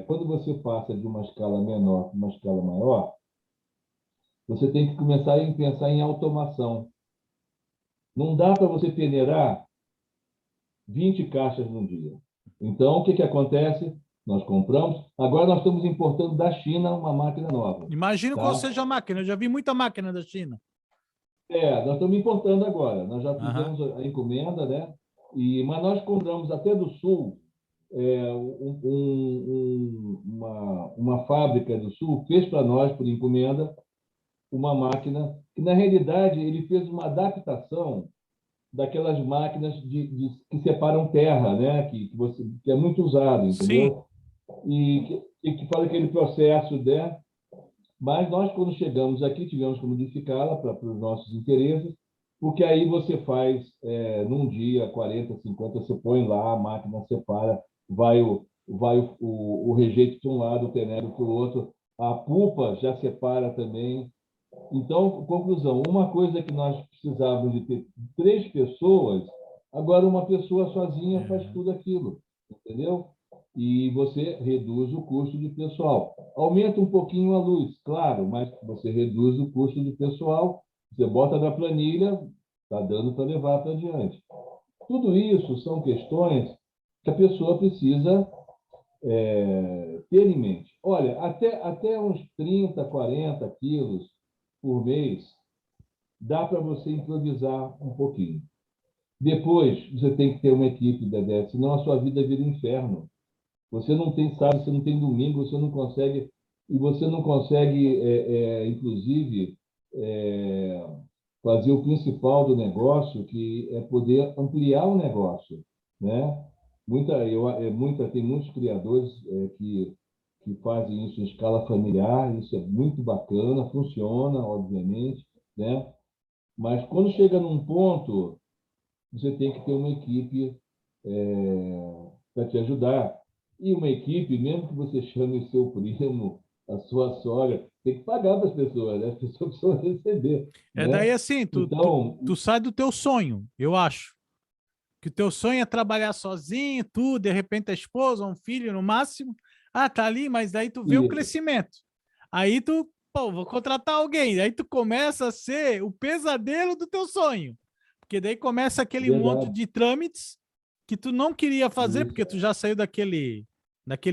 quando você passa de uma escala menor para uma escala maior, você tem que começar a pensar em automação. Não dá para você peneirar 20 caixas num dia. Então, o que, que acontece? Nós compramos, agora nós estamos importando da China uma máquina nova. Imagino qual Tá? seja a máquina. Eu já vi muita máquina da China. Nós estamos importando agora. Nós já Aham. fizemos a encomenda, né? Mas nós compramos até do Sul, uma fábrica do Sul fez para nós, por encomenda, uma máquina que, na realidade, ele fez uma adaptação daquelas máquinas que separam terra, né? Que é muito usado, Sim. entendeu? E que faz aquele processo, né? Mas nós, quando chegamos aqui, tivemos que modificá-la para os nossos interesses, porque aí você faz, num dia, 40, 50, você põe lá, a máquina separa, vai o rejeito para um lado, o penélope para o outro, a pulpa já separa também. Então, conclusão, uma coisa que nós precisávamos de ter 3 pessoas, agora uma pessoa sozinha faz É. tudo aquilo, entendeu? E você reduz o custo de pessoal. Aumenta um pouquinho a luz, claro, mas você reduz o custo de pessoal, você bota na planilha, está dando para levar para adiante. Tudo isso são questões que a pessoa precisa ter em mente. Olha, até uns 30, 40 quilos por mês, dá para você improvisar um pouquinho. Depois, você tem que ter uma equipe, Dedé, senão a sua vida vira um inferno. Você não tem sábado, você não tem domingo, você não consegue, e você não consegue, inclusive, é, fazer o principal do negócio, que é poder ampliar o negócio, né? Tem muitos criadores que fazem isso em escala familiar, isso é muito bacana, funciona, obviamente, né? Mas quando chega num ponto, você tem que ter uma equipe para te ajudar. E uma equipe, mesmo que você chame o seu primo, a sua sogra, tem que pagar para as pessoas, né? As pessoas precisam receber, É daí né? assim, tu Então, sai do teu sonho, eu acho. Que o teu sonho é trabalhar sozinho, tu, de repente a esposa, um filho no máximo. Ah, tá ali, mas daí tu vê o isso, crescimento. Aí tu, pô, vou contratar alguém. Aí tu começa a ser o pesadelo do teu sonho. Porque daí começa aquele monte verdade, de trâmites que tu não queria fazer, porque tu isso. já saiu daquele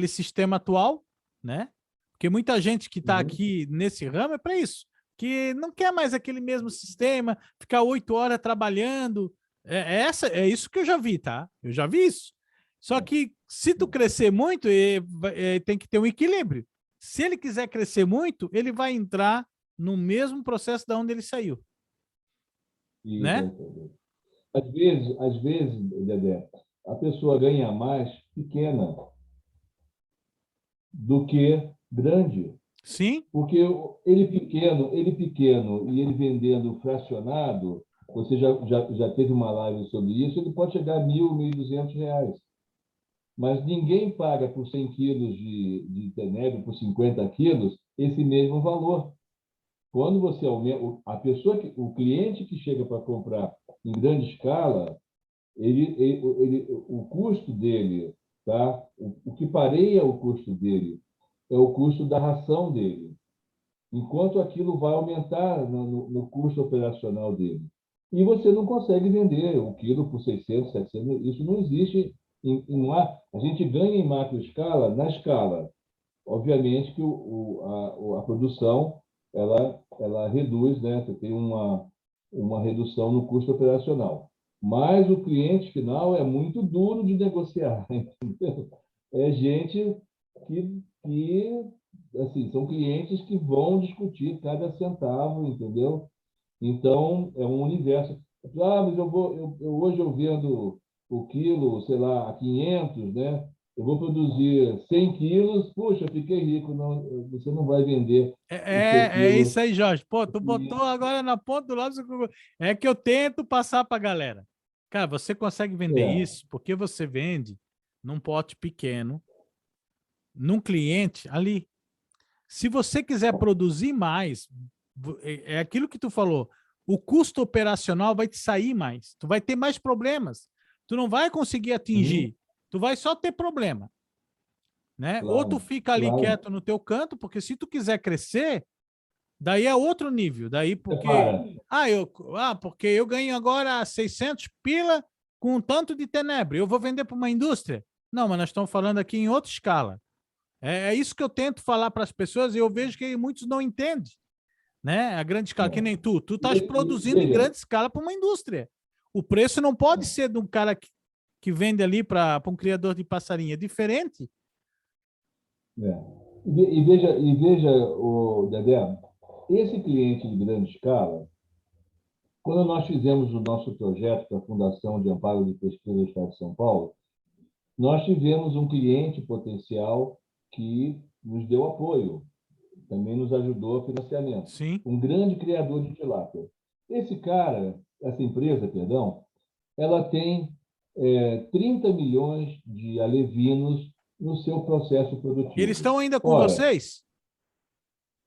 sistema atual, né? Porque muita gente que está Uhum. aqui nesse ramo é para isso, que não quer mais aquele mesmo sistema, ficar 8 horas trabalhando, é isso que eu já vi, tá? Eu já vi isso. Só que se tu crescer muito, tem que ter um equilíbrio. Se ele quiser crescer muito, ele vai entrar no mesmo processo da onde ele saiu, Isso, né? entendeu? Às vezes, Dedé, a pessoa ganha mais pequena do que grande. Sim, Porque ele pequeno e ele vendendo fracionado, você já teve uma live sobre isso, ele pode chegar a 1.000, 1.200 reais. Mas ninguém paga por 100 quilos de tenebro, por 50 quilos, esse mesmo valor. Quando você aumenta, o cliente que chega para comprar em grande escala, o custo dele, tá? O que pareia o custo dele é o custo da ração dele, enquanto aquilo vai aumentar no custo operacional dele. E você não consegue vender o quilo por 600, 700, isso não existe. A gente ganha em macro escala, na escala. Obviamente que a produção ela reduz, né? Você tem uma redução no custo operacional. Mas o cliente final é muito duro de negociar, entendeu? É gente que assim, são clientes que vão discutir cada centavo, entendeu? Então, é um universo. Mas hoje eu vendo o quilo, sei lá, a 500, né? eu vou produzir 100 quilos, puxa, fiquei rico. Não, você não vai vender o seu É quilo. isso aí, Jorge. Pô, tu botou agora na ponta do lápis. É que eu tento passar para a galera. Cara, você consegue vender É, isso porque você vende num pote pequeno, num cliente ali. Se você quiser produzir mais, é aquilo que tu falou. O custo operacional vai te sair mais. Tu vai ter mais problemas. Tu não vai conseguir uhum, atingir. Tu vai só ter problema, né? Ou tu claro, fica ali claro. quieto no teu canto, porque se tu quiser crescer, daí é outro nível. Daí porque Repara, porque eu ganho agora 600 pila com um tanto de tenebre. Eu vou vender para uma indústria? Não, mas nós estamos falando aqui em outra escala. É isso que eu tento falar para as pessoas e eu vejo que muitos não entendem, né? A grande escala, que nem tu estás produzindo em veja, grande escala para uma indústria. O preço não pode ser de um cara que vende ali para um criador de passarinho, é diferente. é. E veja, o Dedé, esse cliente de grande escala, quando nós fizemos o nosso projeto para a Fundação de Amparo de Pesquisa do Estado de São Paulo, nós tivemos um cliente potencial que nos deu apoio, também nos ajudou a financiamento, Sim. um grande criador de tilápia. Esse cara, essa empresa, perdão, ela tem 30 milhões de alevinos no seu processo E eles produtivo. estão ainda com Ora, vocês?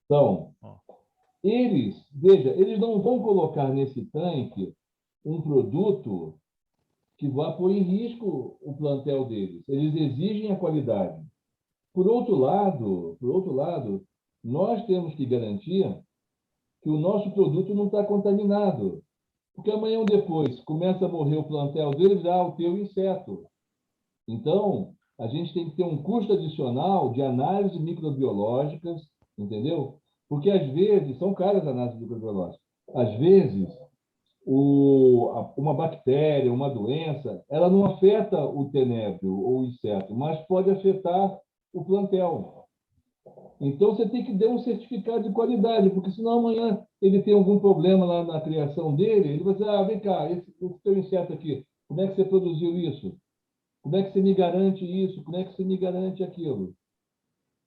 então, Ó, veja, eles não vão colocar nesse tanque um produto que vá pôr em risco o plantel deles. Eles exigem a qualidade. Por outro lado, nós temos que garantir que o nosso produto não está contaminado. Porque amanhã ou depois começa a morrer o plantel deles, o teu inseto. Então, a gente tem que ter um custo adicional de análise microbiológicas, entendeu? Porque às vezes, são caras as análises microbiológicas, às vezes uma bactéria, uma doença, ela não afeta o tenébrio ou o inseto, mas pode afetar o plantel. Então, você tem que dar um certificado de qualidade, porque senão amanhã ele tem algum problema lá na criação dele, ele vai dizer, vem cá, esse teu inseto aqui, como é que você produziu isso? Como é que você me garante isso? Como é que você me garante aquilo?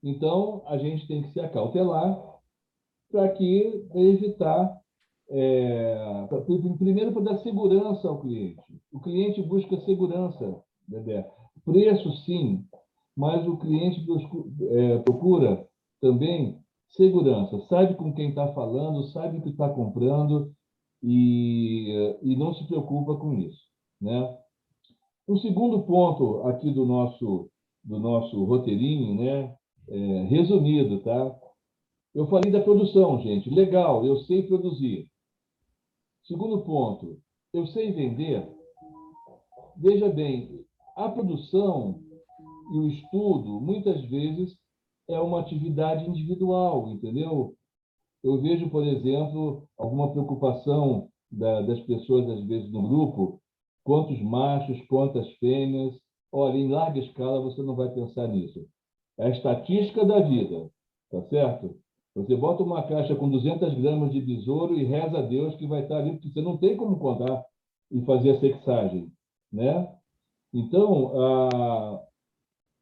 Então, a gente tem que se acautelar para que evitar, primeiro para dar segurança ao cliente. O cliente busca segurança, Dedé. Preço, sim, mas o cliente procura também segurança. Sabe com quem está falando, sabe o que está comprando e não se preocupa com isso, né? Um segundo ponto aqui do nosso roteirinho, né? Resumido, tá? Eu falei da produção, gente. Legal, eu sei produzir. Segundo ponto, eu sei vender. Veja bem, a produção e o estudo, muitas vezes, é uma atividade individual, entendeu? Eu vejo, por exemplo, alguma preocupação das pessoas, às vezes, no grupo, quantos machos, quantas fêmeas. Olha, em larga escala, você não vai pensar nisso. É a estatística da vida, tá certo? Você bota uma caixa com 200 gramas de besouro e reza a Deus que vai estar ali, porque você não tem como contar e fazer a sexagem, né? Então,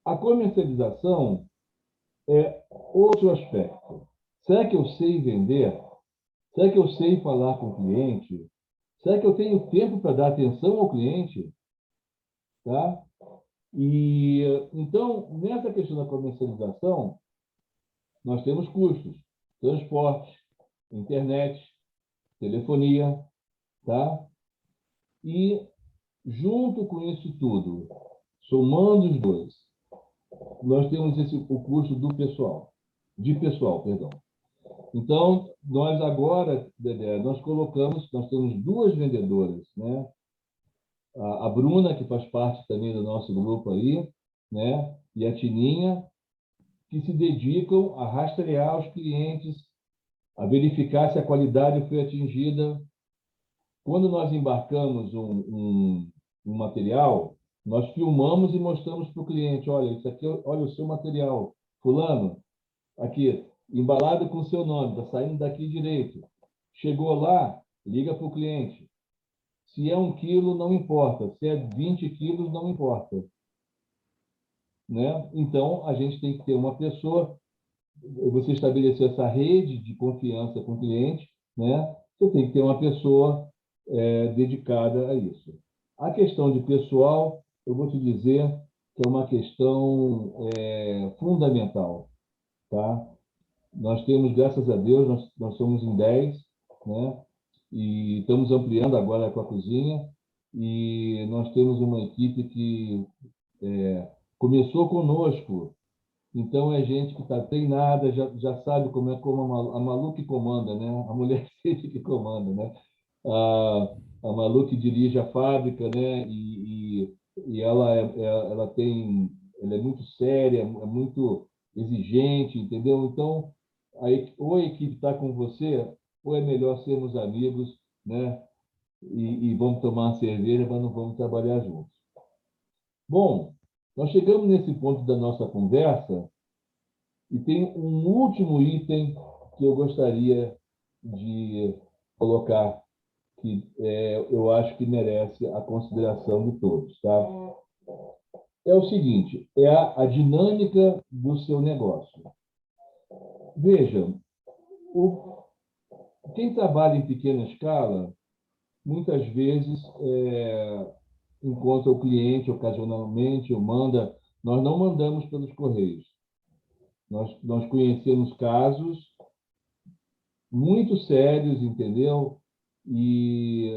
a comercialização é outro aspecto. Será que eu sei vender? Será que eu sei falar com o cliente? Será que eu tenho tempo para dar atenção ao cliente? Tá? E então, nessa questão da comercialização, nós temos custos: transporte, internet, telefonia, tá? E junto com isso tudo, somando os dois, nós temos o custo do pessoal, de pessoal, perdão. Então, nós agora, Dedé, nós temos duas vendedoras, né? A Bruna, que faz parte também do nosso grupo aí, né? E a Tininha, que se dedicam a rastrear os clientes, a verificar se a qualidade foi atingida. Quando nós embarcamos um material, nós filmamos e mostramos para o cliente, olha, isso aqui, olha o seu material. Fulano, aqui, embalado com o seu nome, está saindo daqui direito. Chegou lá, liga para o cliente. Se é 1 quilo, não importa. Se é 20 quilos, não importa. né? Então, a gente tem que ter uma pessoa, você estabeleceu essa rede de confiança com o cliente, né? Você tem que ter uma pessoa dedicada a isso. A questão de pessoal, eu vou te dizer que é uma questão fundamental, tá? Nós temos, graças a Deus, nós somos em 10, né? E estamos ampliando agora com a cozinha, e nós temos uma equipe que começou conosco, então é gente que está treinada, já sabe como a Malu que comanda, né? A mulher sempre que comanda, né? A Malu que dirige a fábrica, né? E ela é muito séria, é muito exigente, entendeu? Então, ou a equipe está com você, ou é melhor sermos amigos, né? E vamos tomar uma cerveja, mas não vamos trabalhar juntos. Bom, nós chegamos nesse ponto da nossa conversa e tem um último item que eu gostaria de colocar, que eu acho que merece a consideração de todos, tá? É o seguinte, é a dinâmica do seu negócio. Veja, quem trabalha em pequena escala, muitas vezes encontra o cliente ocasionalmente, ou manda. Nós não mandamos pelos correios. Nós conhecemos casos muito sérios, entendeu? E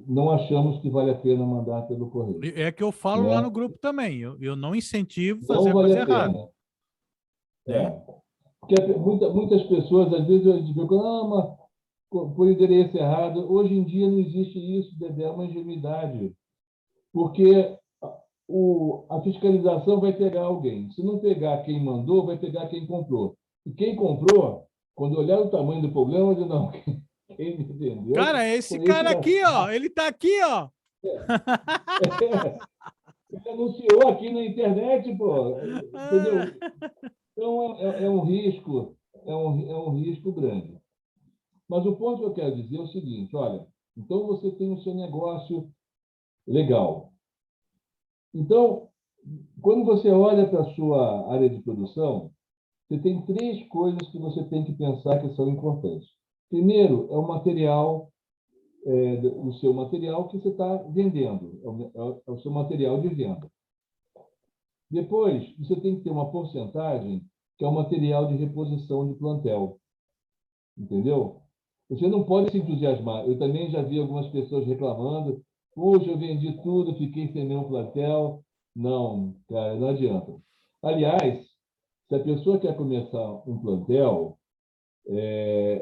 não achamos que vale a pena mandar pelo correio. É que eu falo lá no Né? grupo também. Eu não incentivo fazer Não a vale coisa a errada. pena. Né? Porque muitas pessoas, às vezes, eu digo, mas por endereço errado. Hoje em dia não existe isso, Dedé, é uma ingenuidade. Porque a fiscalização vai pegar alguém. Se não pegar quem mandou, vai pegar quem comprou. E quem comprou, quando olhar o tamanho do problema, diz, não, quem me vendeu Cara, esse foi esse cara da... aqui, ó, ele tá aqui, ó. Ele anunciou aqui na internet, pô. Entendeu? Então, é um risco, é um risco grande. Mas o ponto que eu quero dizer é o seguinte, olha, então você tem o seu negócio legal. Então, quando você olha para a sua área de produção, você tem três coisas que você tem que pensar que são importantes. Primeiro, é o material, o seu material que você está vendendo, é o seu material de venda. Depois, você tem que ter uma porcentagem que é o material de reposição de plantel, entendeu? Você não pode se entusiasmar. Eu também já vi algumas pessoas reclamando, puxa, eu vendi tudo, fiquei sem nenhum plantel. Não, cara, não adianta. Aliás, se a pessoa quer começar um plantel,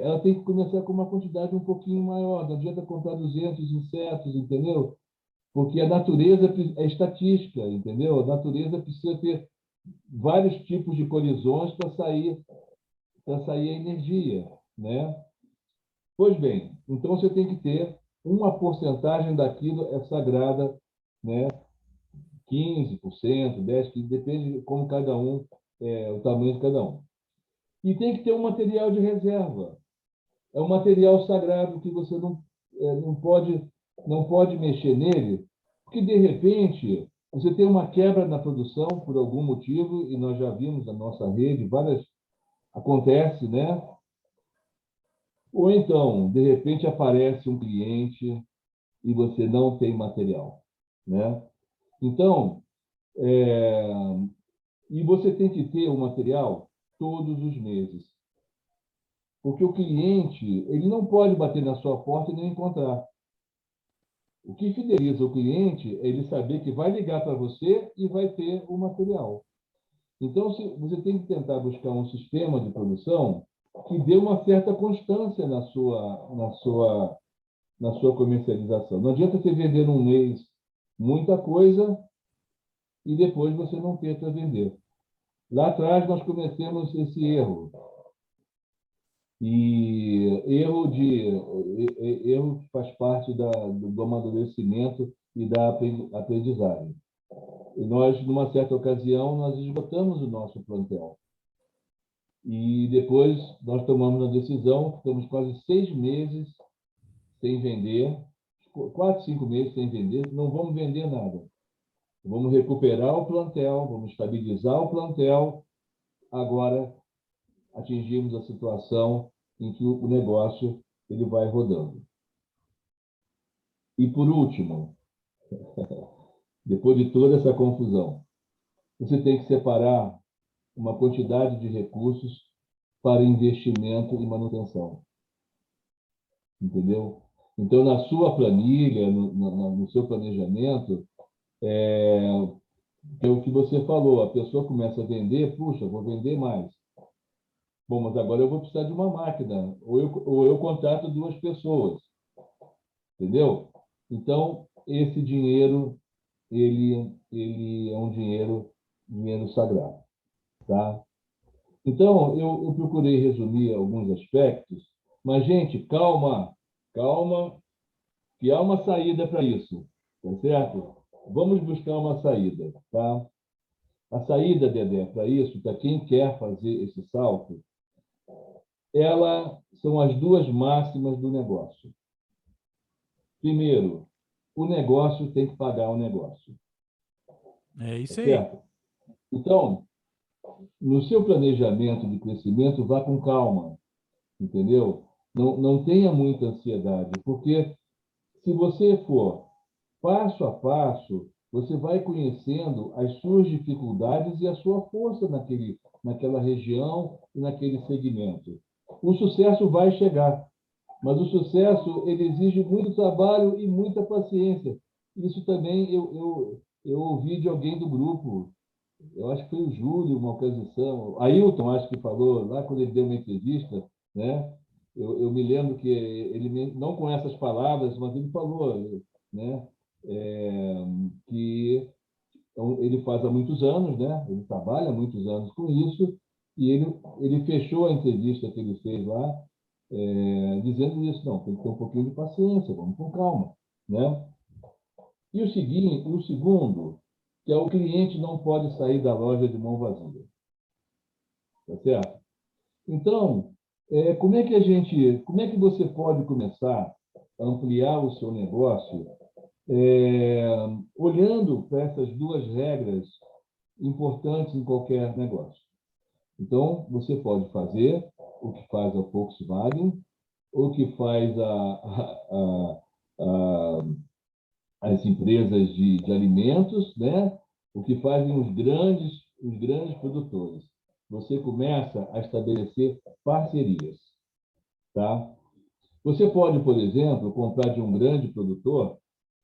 ela tem que começar com uma quantidade um pouquinho maior. Não adianta comprar 200 insetos, entendeu? Porque a natureza é estatística, entendeu? A natureza precisa ter vários tipos de colisões para sair a energia, né? Pois bem, então você tem que ter uma porcentagem daquilo é sagrada, né? 15%, 10%, depende de como cada um, o tamanho de cada um. E tem que ter um material de reserva. É um material sagrado que você não pode mexer nele, porque de repente você tem uma quebra na produção por algum motivo, e nós já vimos na nossa rede várias acontece, né? Ou então, de repente aparece um cliente e você não tem material, né? Então, é, e você tem que ter o material todos os meses, porque o cliente ele não pode bater na sua porta e não encontrar. O que fideliza o cliente é ele saber que vai ligar para você e vai ter o material. Então, você tem que tentar buscar um sistema de produção que dê uma certa constância na sua comercialização. Não adianta você vender num mês muita coisa e depois você não ter para vender. Lá atrás nós cometemos esse erro. E erro que faz parte do amadurecimento e da aprendizagem. E nós, numa certa ocasião, nós esgotamos o nosso plantel. E depois nós tomamos a decisão, ficamos quase 6 meses sem vender, 4, 5 meses sem vender, não vamos vender nada. Vamos recuperar o plantel, vamos estabilizar o plantel. Agora atingimos a situação em que o negócio ele vai rodando. E por último, depois de toda essa confusão, você tem que separar uma quantidade de recursos para investimento e manutenção. Entendeu? Então, na sua planilha, no seu planejamento, é o que você falou, a pessoa começa a vender, puxa, vou vender mais. Bom, mas agora eu vou precisar de uma máquina, ou eu contrato duas pessoas, entendeu? Então, esse dinheiro, ele é um dinheiro sagrado, tá? Então, eu procurei resumir alguns aspectos, mas, gente, calma, calma, que há uma saída para isso, tá certo? Vamos buscar uma saída, tá? A saída, Dedé, para isso, para quem quer fazer esse salto, ela são as duas máximas do negócio. Primeiro, o negócio tem que pagar o negócio. É isso Tá aí. certo? Então, no seu planejamento de crescimento, vá com calma, entendeu? Não tenha muita ansiedade, porque se você for passo a passo, você vai conhecendo as suas dificuldades e a sua força naquela região e naquele segmento. O sucesso vai chegar, mas o sucesso ele exige muito trabalho e muita paciência. Isso também eu ouvi de alguém do grupo, eu acho que foi o Júlio, uma ocasião, Ailton, acho que falou, lá quando ele deu uma entrevista, né? Eu me lembro que ele, não com essas palavras, mas ele falou, né? Que ele faz há muitos anos, né? Ele trabalha há muitos anos com isso, e ele fechou a entrevista que ele fez lá, dizendo isso, não, tem que ter um pouquinho de paciência, vamos com calma, né? E o segundo, que é o cliente não pode sair da loja de mão vazia, tá certo? Então, como é que você pode começar a ampliar o seu negócio olhando para essas duas regras importantes em qualquer negócio? Então, você pode fazer o que faz a Volkswagen, o que faz a, as empresas de alimentos, né? O que fazem os grandes produtores. Você começa a estabelecer parcerias, tá? Você pode, por exemplo, comprar de um grande produtor,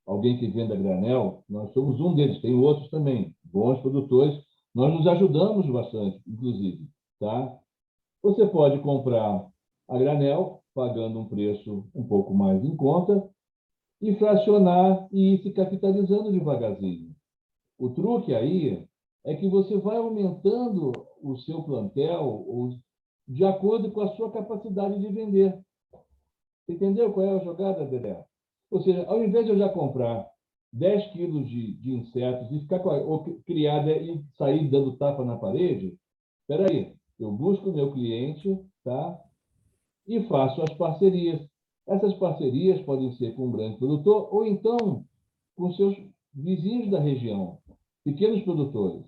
alguém que venda granel, nós somos um deles, tem outros também, bons produtores, nós nos ajudamos bastante, inclusive, tá? Você pode comprar a granel, pagando um preço um pouco mais em conta, e fracionar e ir se capitalizando devagarzinho. O truque aí é que você vai aumentando o seu plantel de acordo com a sua capacidade de vender. Entendeu qual é a jogada, Dedé? Ou seja, ao invés de eu já comprar 10 quilos de insetos e ficar ou criada e sair dando tapa na parede, espera aí, eu busco o meu cliente, tá? E faço as parcerias. Essas parcerias podem ser com um grande produtor ou então com seus vizinhos da região, pequenos produtores,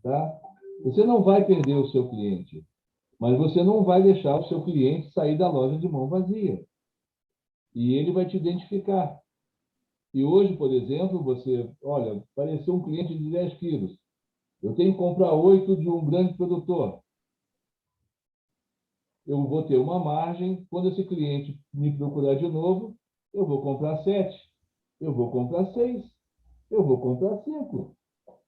tá? Você não vai perder o seu cliente, mas você não vai deixar o seu cliente sair da loja de mão vazia. E ele vai te identificar. E hoje, por exemplo, você, olha, apareceu um cliente de 10 quilos. Eu tenho que comprar 8 de um grande produtor. Eu vou ter uma margem. Quando esse cliente me procurar de novo, eu vou comprar 7, eu vou comprar 6, eu vou comprar 5.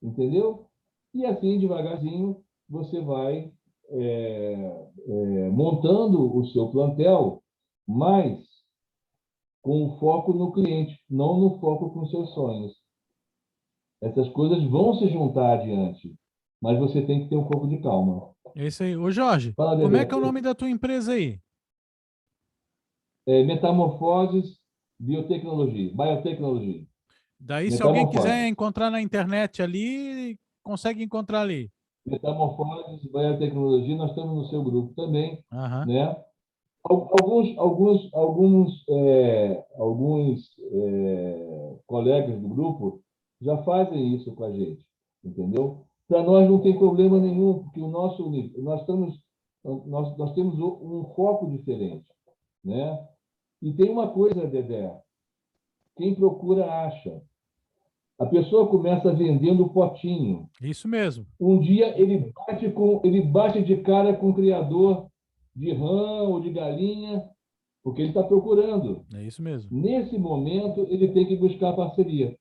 Entendeu? E assim, devagarzinho, você vai montando o seu plantel, mas com o foco no cliente, não no foco com seus sonhos. Essas coisas vão se juntar adiante, mas você tem que ter um pouco de calma. É isso aí. Ô, Jorge, Fala, como Dedé. é que é o nome da tua empresa aí? Metamorfoses Biotecnologia. Biotecnologia. Daí, se alguém quiser Metamorfoses. encontrar na internet ali, consegue encontrar ali. Metamorfoses Biotecnologia. Nós estamos no seu grupo também, Aham. né? Alguns colegas do grupo já fazem isso com a gente, entendeu? Para nós não tem problema nenhum, porque nós temos um foco diferente, né? E tem uma coisa, Dedé, quem procura acha. A pessoa começa vendendo potinho. Isso mesmo. Um dia ele bate de cara com o criador de rã ou de galinha, porque ele está procurando. É isso mesmo. Nesse momento, ele tem que buscar parceria.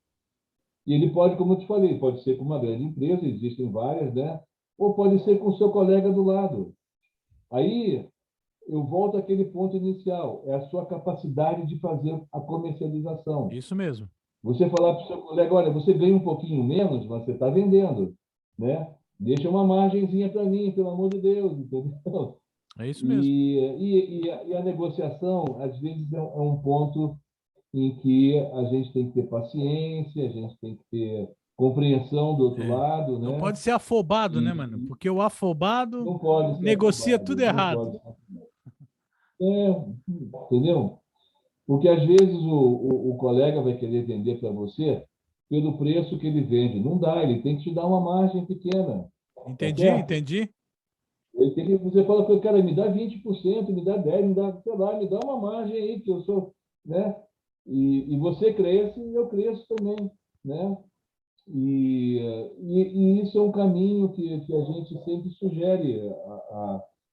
E ele pode, como eu te falei, pode ser com uma grande empresa, existem várias, né? Ou pode ser com o seu colega do lado. Aí eu volto àquele ponto inicial, é a sua capacidade de fazer a comercialização. Isso mesmo. Você falar para o seu colega, olha, você ganha um pouquinho menos, mas você está vendendo, né? Deixa uma margenzinha para mim, pelo amor de Deus, entendeu? É isso mesmo. E a negociação, às vezes, é um ponto em que a gente tem que ter paciência, a gente tem que ter compreensão do outro É. lado, Não né? pode ser afobado, né, mano? E Porque o afobado não pode ser negocia tudo afobado, não errado. pode ser afobado. Entendeu? Porque às vezes o colega vai querer vender para você pelo preço que ele vende. Não dá, ele tem que te dar uma margem pequena, tá Entendi, certo? entendi. Ele tem que, você fala para o cara, me dá 20%, me dá 10%, me dá, sei lá, me dá uma margem aí, que eu sou, né? E você cresce e eu cresço também, né? E, e isso é um caminho que a gente sempre sugere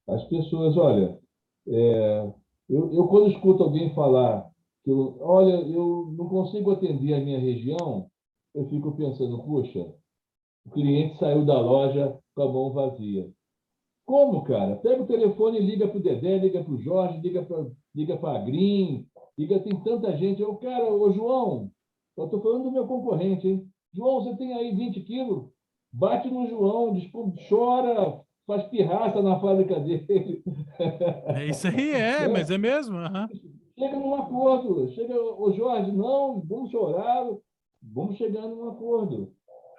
às pessoas. Olha, eu quando escuto alguém falar que, olha, eu não consigo atender a minha região, eu fico pensando, puxa, o cliente saiu da loja com a mão vazia. Como, cara? Pega o telefone e liga para o Dedé, liga para o Jorge, liga para a Green, liga, tem tanta gente. Eu, cara, ô João, eu estou falando do meu concorrente, hein? João, você tem aí 20 quilos? Bate no João, chora, faz pirraça na fábrica dele. É isso aí, é, mas Né? é mesmo. Aham. Chega num acordo. Chega, ô Jorge, não, vamos chorar, vamos chegar num acordo.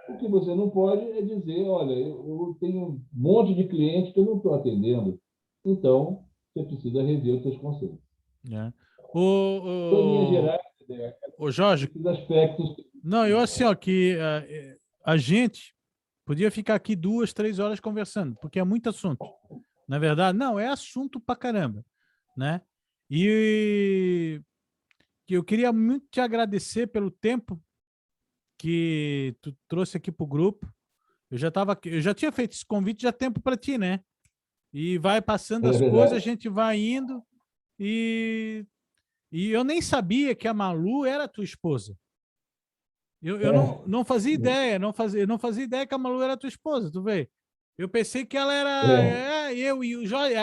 O que você não pode é dizer, olha, eu tenho um monte de clientes que eu não estou atendendo. Então, você precisa rever os seus conceitos. É. Então, em linhas O, gerais, né, o Jorge, esses aspectos. não, eu assim, ó, que a gente podia ficar aqui 2, 3 horas conversando, porque é muito assunto. Na verdade, não, é assunto pra caramba, né? E que eu queria muito te agradecer pelo tempo que tu trouxe aqui pro grupo. Eu já tinha feito esse convite já há tempo para ti, né? E vai passando É as coisas, a verdade. gente vai indo e eu nem sabia que a Malu era tua esposa. Eu não fazia ideia, não fazia ideia que a Malu era tua esposa, tu vê? Eu pensei que ela era eu e o Jorge,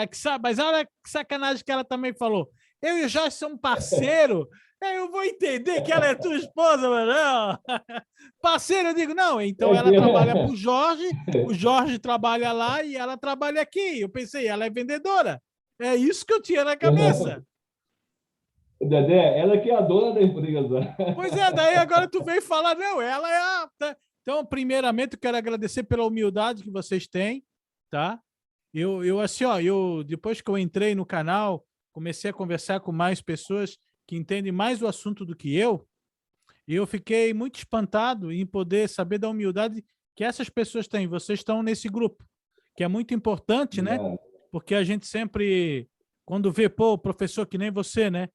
mas olha que sacanagem que ela também falou. Eu e o Jorge somos parceiro. Eu vou entender que ela é tua esposa, mas não. Parceiro, eu digo, não, então ela trabalha para o Jorge trabalha lá e ela trabalha aqui. Eu pensei, ela é vendedora. É isso que eu tinha na cabeça. Dedé, ela que é a dona da empresa. Pois é, daí agora tu veio falar, não, ela é a. Então, primeiramente, eu quero agradecer pela humildade que vocês têm, tá? Eu assim, ó, depois que eu entrei no canal, comecei a conversar com mais pessoas que entendem mais o assunto do que eu, e eu fiquei muito espantado em poder saber da humildade que essas pessoas têm. Vocês estão nesse grupo, que é muito importante, né? Obrigado. Porque a gente sempre, quando vê, pô, professor que nem você, né?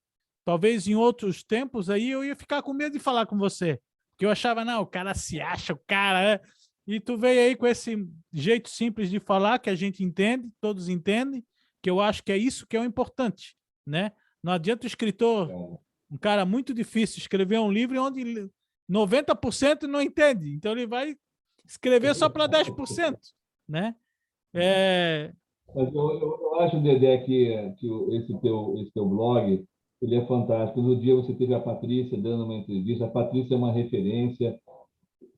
Talvez em outros tempos aí eu ia ficar com medo de falar com você. Porque eu achava, não, o cara se acha, o cara é. E tu veio aí com esse jeito simples de falar que a gente entende, todos entendem, que eu acho que é isso que é o importante, né? Não adianta o escritor, um cara muito difícil, escrever um livro onde 90% não entende. Então ele vai escrever só para 10%, né? É, Mas eu acho, Dedé, que esse teu blog ele é fantástico. No dia você teve a Patrícia dando uma entrevista. A Patrícia é uma referência.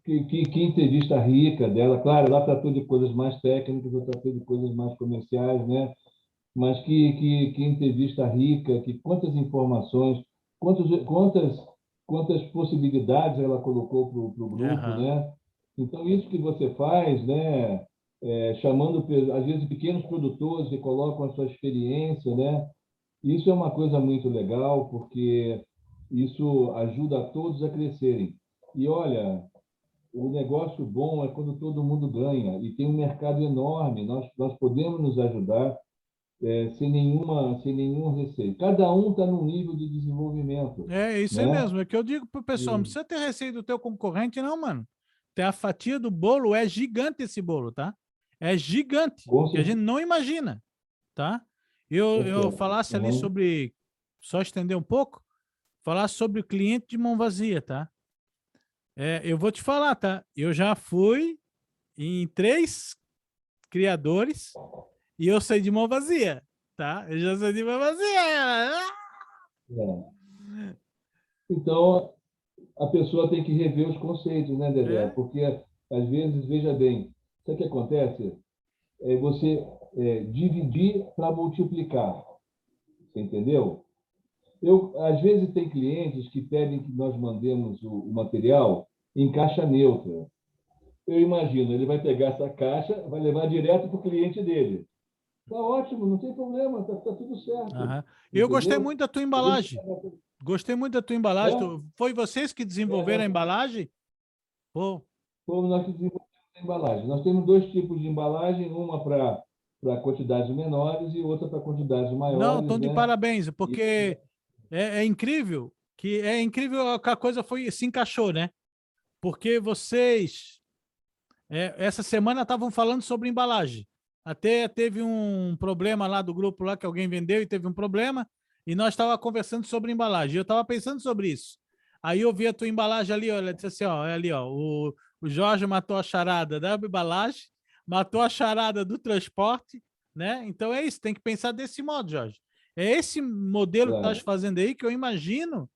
Que entrevista rica dela. Claro, ela tratou de coisas mais técnicas, eu tratei de coisas mais comerciais, né? Mas que entrevista rica, que quantas informações, quantas possibilidades ela colocou para o grupo, aham, né? Então, isso que você faz, né? Chamando, às vezes, pequenos produtores que colocam a sua experiência, né? Isso é uma coisa muito legal, porque isso ajuda a todos a crescerem. E olha, o negócio bom é quando todo mundo ganha e tem um mercado enorme. Nós podemos nos ajudar sem nenhum receio. Cada um está num nível de desenvolvimento, É isso aí né? mesmo. É que eu digo pro pessoal, não E, precisa ter receio do teu concorrente, não, mano. Tem a fatia do bolo, é gigante esse bolo, tá? É gigante, com que a gente certeza, não imagina, tá? tá Eu certo. falasse ali Uhum. sobre, só estender um pouco, falar sobre o cliente de mão vazia, tá? Eu vou te falar, tá? Eu já fui em 3 criadores e eu sei de mão vazia, tá? Eu já sei de mão vazia. É. Então, a pessoa tem que rever os conceitos, né, Dedé? É, Porque, às vezes, veja bem, sabe o que acontece? É você dividir para multiplicar, você entendeu? Às vezes, tem clientes que pedem que nós mandemos o material em caixa neutra. Eu imagino, ele vai pegar essa caixa, vai levar direto para o cliente dele. Tá ótimo, não tem problema, tá tudo certo. aham. Eu gostei Entendeu? muito da tua A gente embalagem. Gostei muito da tua embalagem. é, Foi vocês que desenvolveram a nós embalagem? Pô, fomos nós que desenvolvemos a embalagem. Nós temos dois tipos de embalagem, uma para quantidades menores e outra para quantidades não, maiores, estão de né? parabéns, E, porque é incrível que a coisa se encaixou, né? Porque vocês essa semana estavam falando sobre embalagem. Até teve um problema lá do grupo lá que alguém vendeu e teve um problema e nós estávamos conversando sobre embalagem. Eu estava pensando sobre isso. Aí eu vi a tua embalagem ali, olha, disse assim, ó, é ali, ó, o Jorge matou a charada da embalagem, matou a charada do transporte, né? Então é isso, tem que pensar desse modo, Jorge. É esse modelo que estás claro, fazendo aí que eu imagino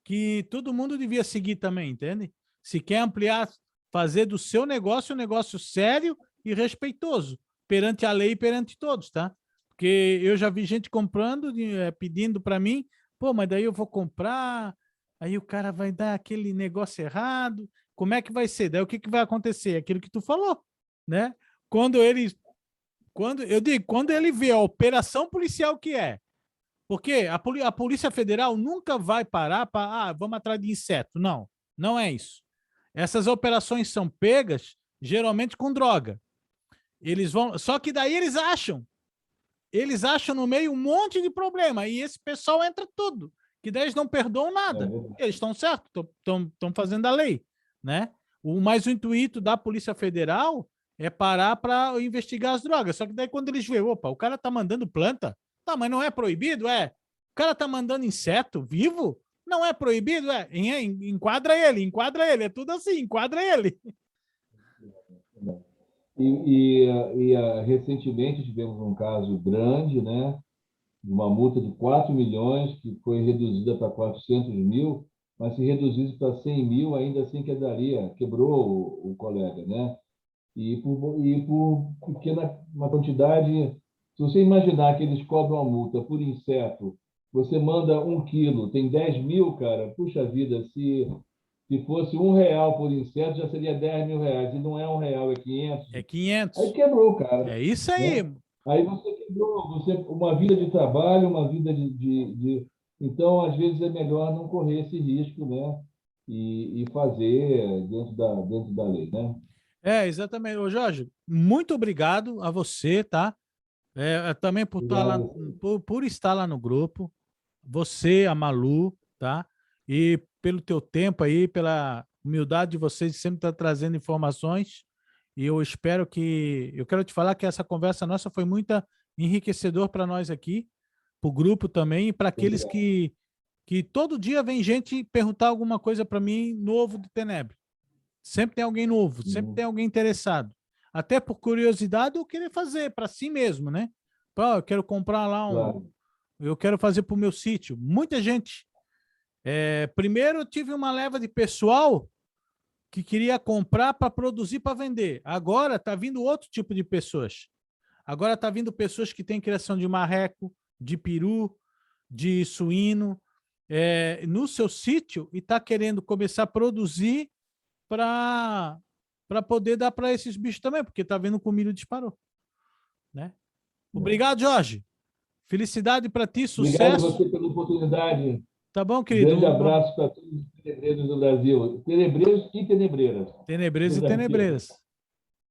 que todo mundo devia seguir também, entende? Se quer ampliar, fazer do seu negócio um negócio sério e respeitoso perante a lei e perante todos, tá? Porque eu já vi gente comprando, pedindo para mim, pô, mas daí eu vou comprar, aí o cara vai dar aquele negócio errado, como é que vai ser? Daí o que vai acontecer? Aquilo que tu falou, né? Quando ele, quando ele vê a operação policial que é, porque a Polícia Federal nunca vai parar para, vamos atrás de inseto. Não, não é isso. Essas operações são pegas geralmente com droga. Eles vão, só que daí eles acham no meio um monte de problema e esse pessoal entra tudo, que daí eles não perdoam é nada. verdade. Eles estão certos, estão fazendo a lei, né? O intuito da Polícia Federal é parar para investigar as drogas. Só que daí quando eles veem, opa, o cara tá mandando planta, tá, mas não é proibido, é? O cara tá mandando inseto vivo, não é proibido, é? Enquadra ele, é tudo assim, enquadra ele. Recentemente tivemos um caso grande, né? De uma multa de 4 milhões, que foi reduzida para 400 mil, mas se reduzisse para 100 mil, ainda assim quebrou o colega, né? E por pequena uma quantidade, se você imaginar que eles cobram a multa por inseto, você manda 1 quilo, tem 10 mil, cara, puxa vida, se fosse R$ 1 por inseto, já seria 10 mil reais, e não é R$ 1, é 500. É Aí 500. quebrou, cara, É isso aí. né? Aí você quebrou, uma vida de trabalho, uma vida Então, às vezes, é melhor não correr esse risco, né? E fazer dentro da lei, né? Exatamente. Ô, Jorge, muito obrigado a você, tá? Também por estar lá, Obrigado. por estar lá no grupo, você, a Malu, tá? E pelo teu tempo aí, pela humildade de vocês de sempre estar trazendo informações. E eu quero te falar que essa conversa nossa foi muito enriquecedor para nós aqui, para o grupo também, e para aqueles Obrigado. que todo dia vem gente perguntar alguma coisa para mim novo do Tenebre. Sempre tem alguém novo, sempre Uhum. tem alguém interessado. Até por curiosidade ou querer fazer para si mesmo, né? Eu quero comprar lá Claro. eu quero fazer para o meu sítio. Muita gente. Primeiro eu tive uma leva de pessoal que queria comprar para produzir para vender. Agora está vindo outro tipo de pessoas. Agora está vindo pessoas que têm criação de marreco, de peru, de suíno, no seu sítio e está querendo começar a produzir para poder dar para esses bichos também, porque tá vendo que o milho disparou, né? É. Obrigado, Jorge. Felicidade para ti, Obrigado a sucesso. você pela oportunidade. Tá bom, querido? Grande abraço para todos os tenebreiros do Brasil. Tenebreiros e tenebreiras. Tenebreiros e Desafio. tenebreiras.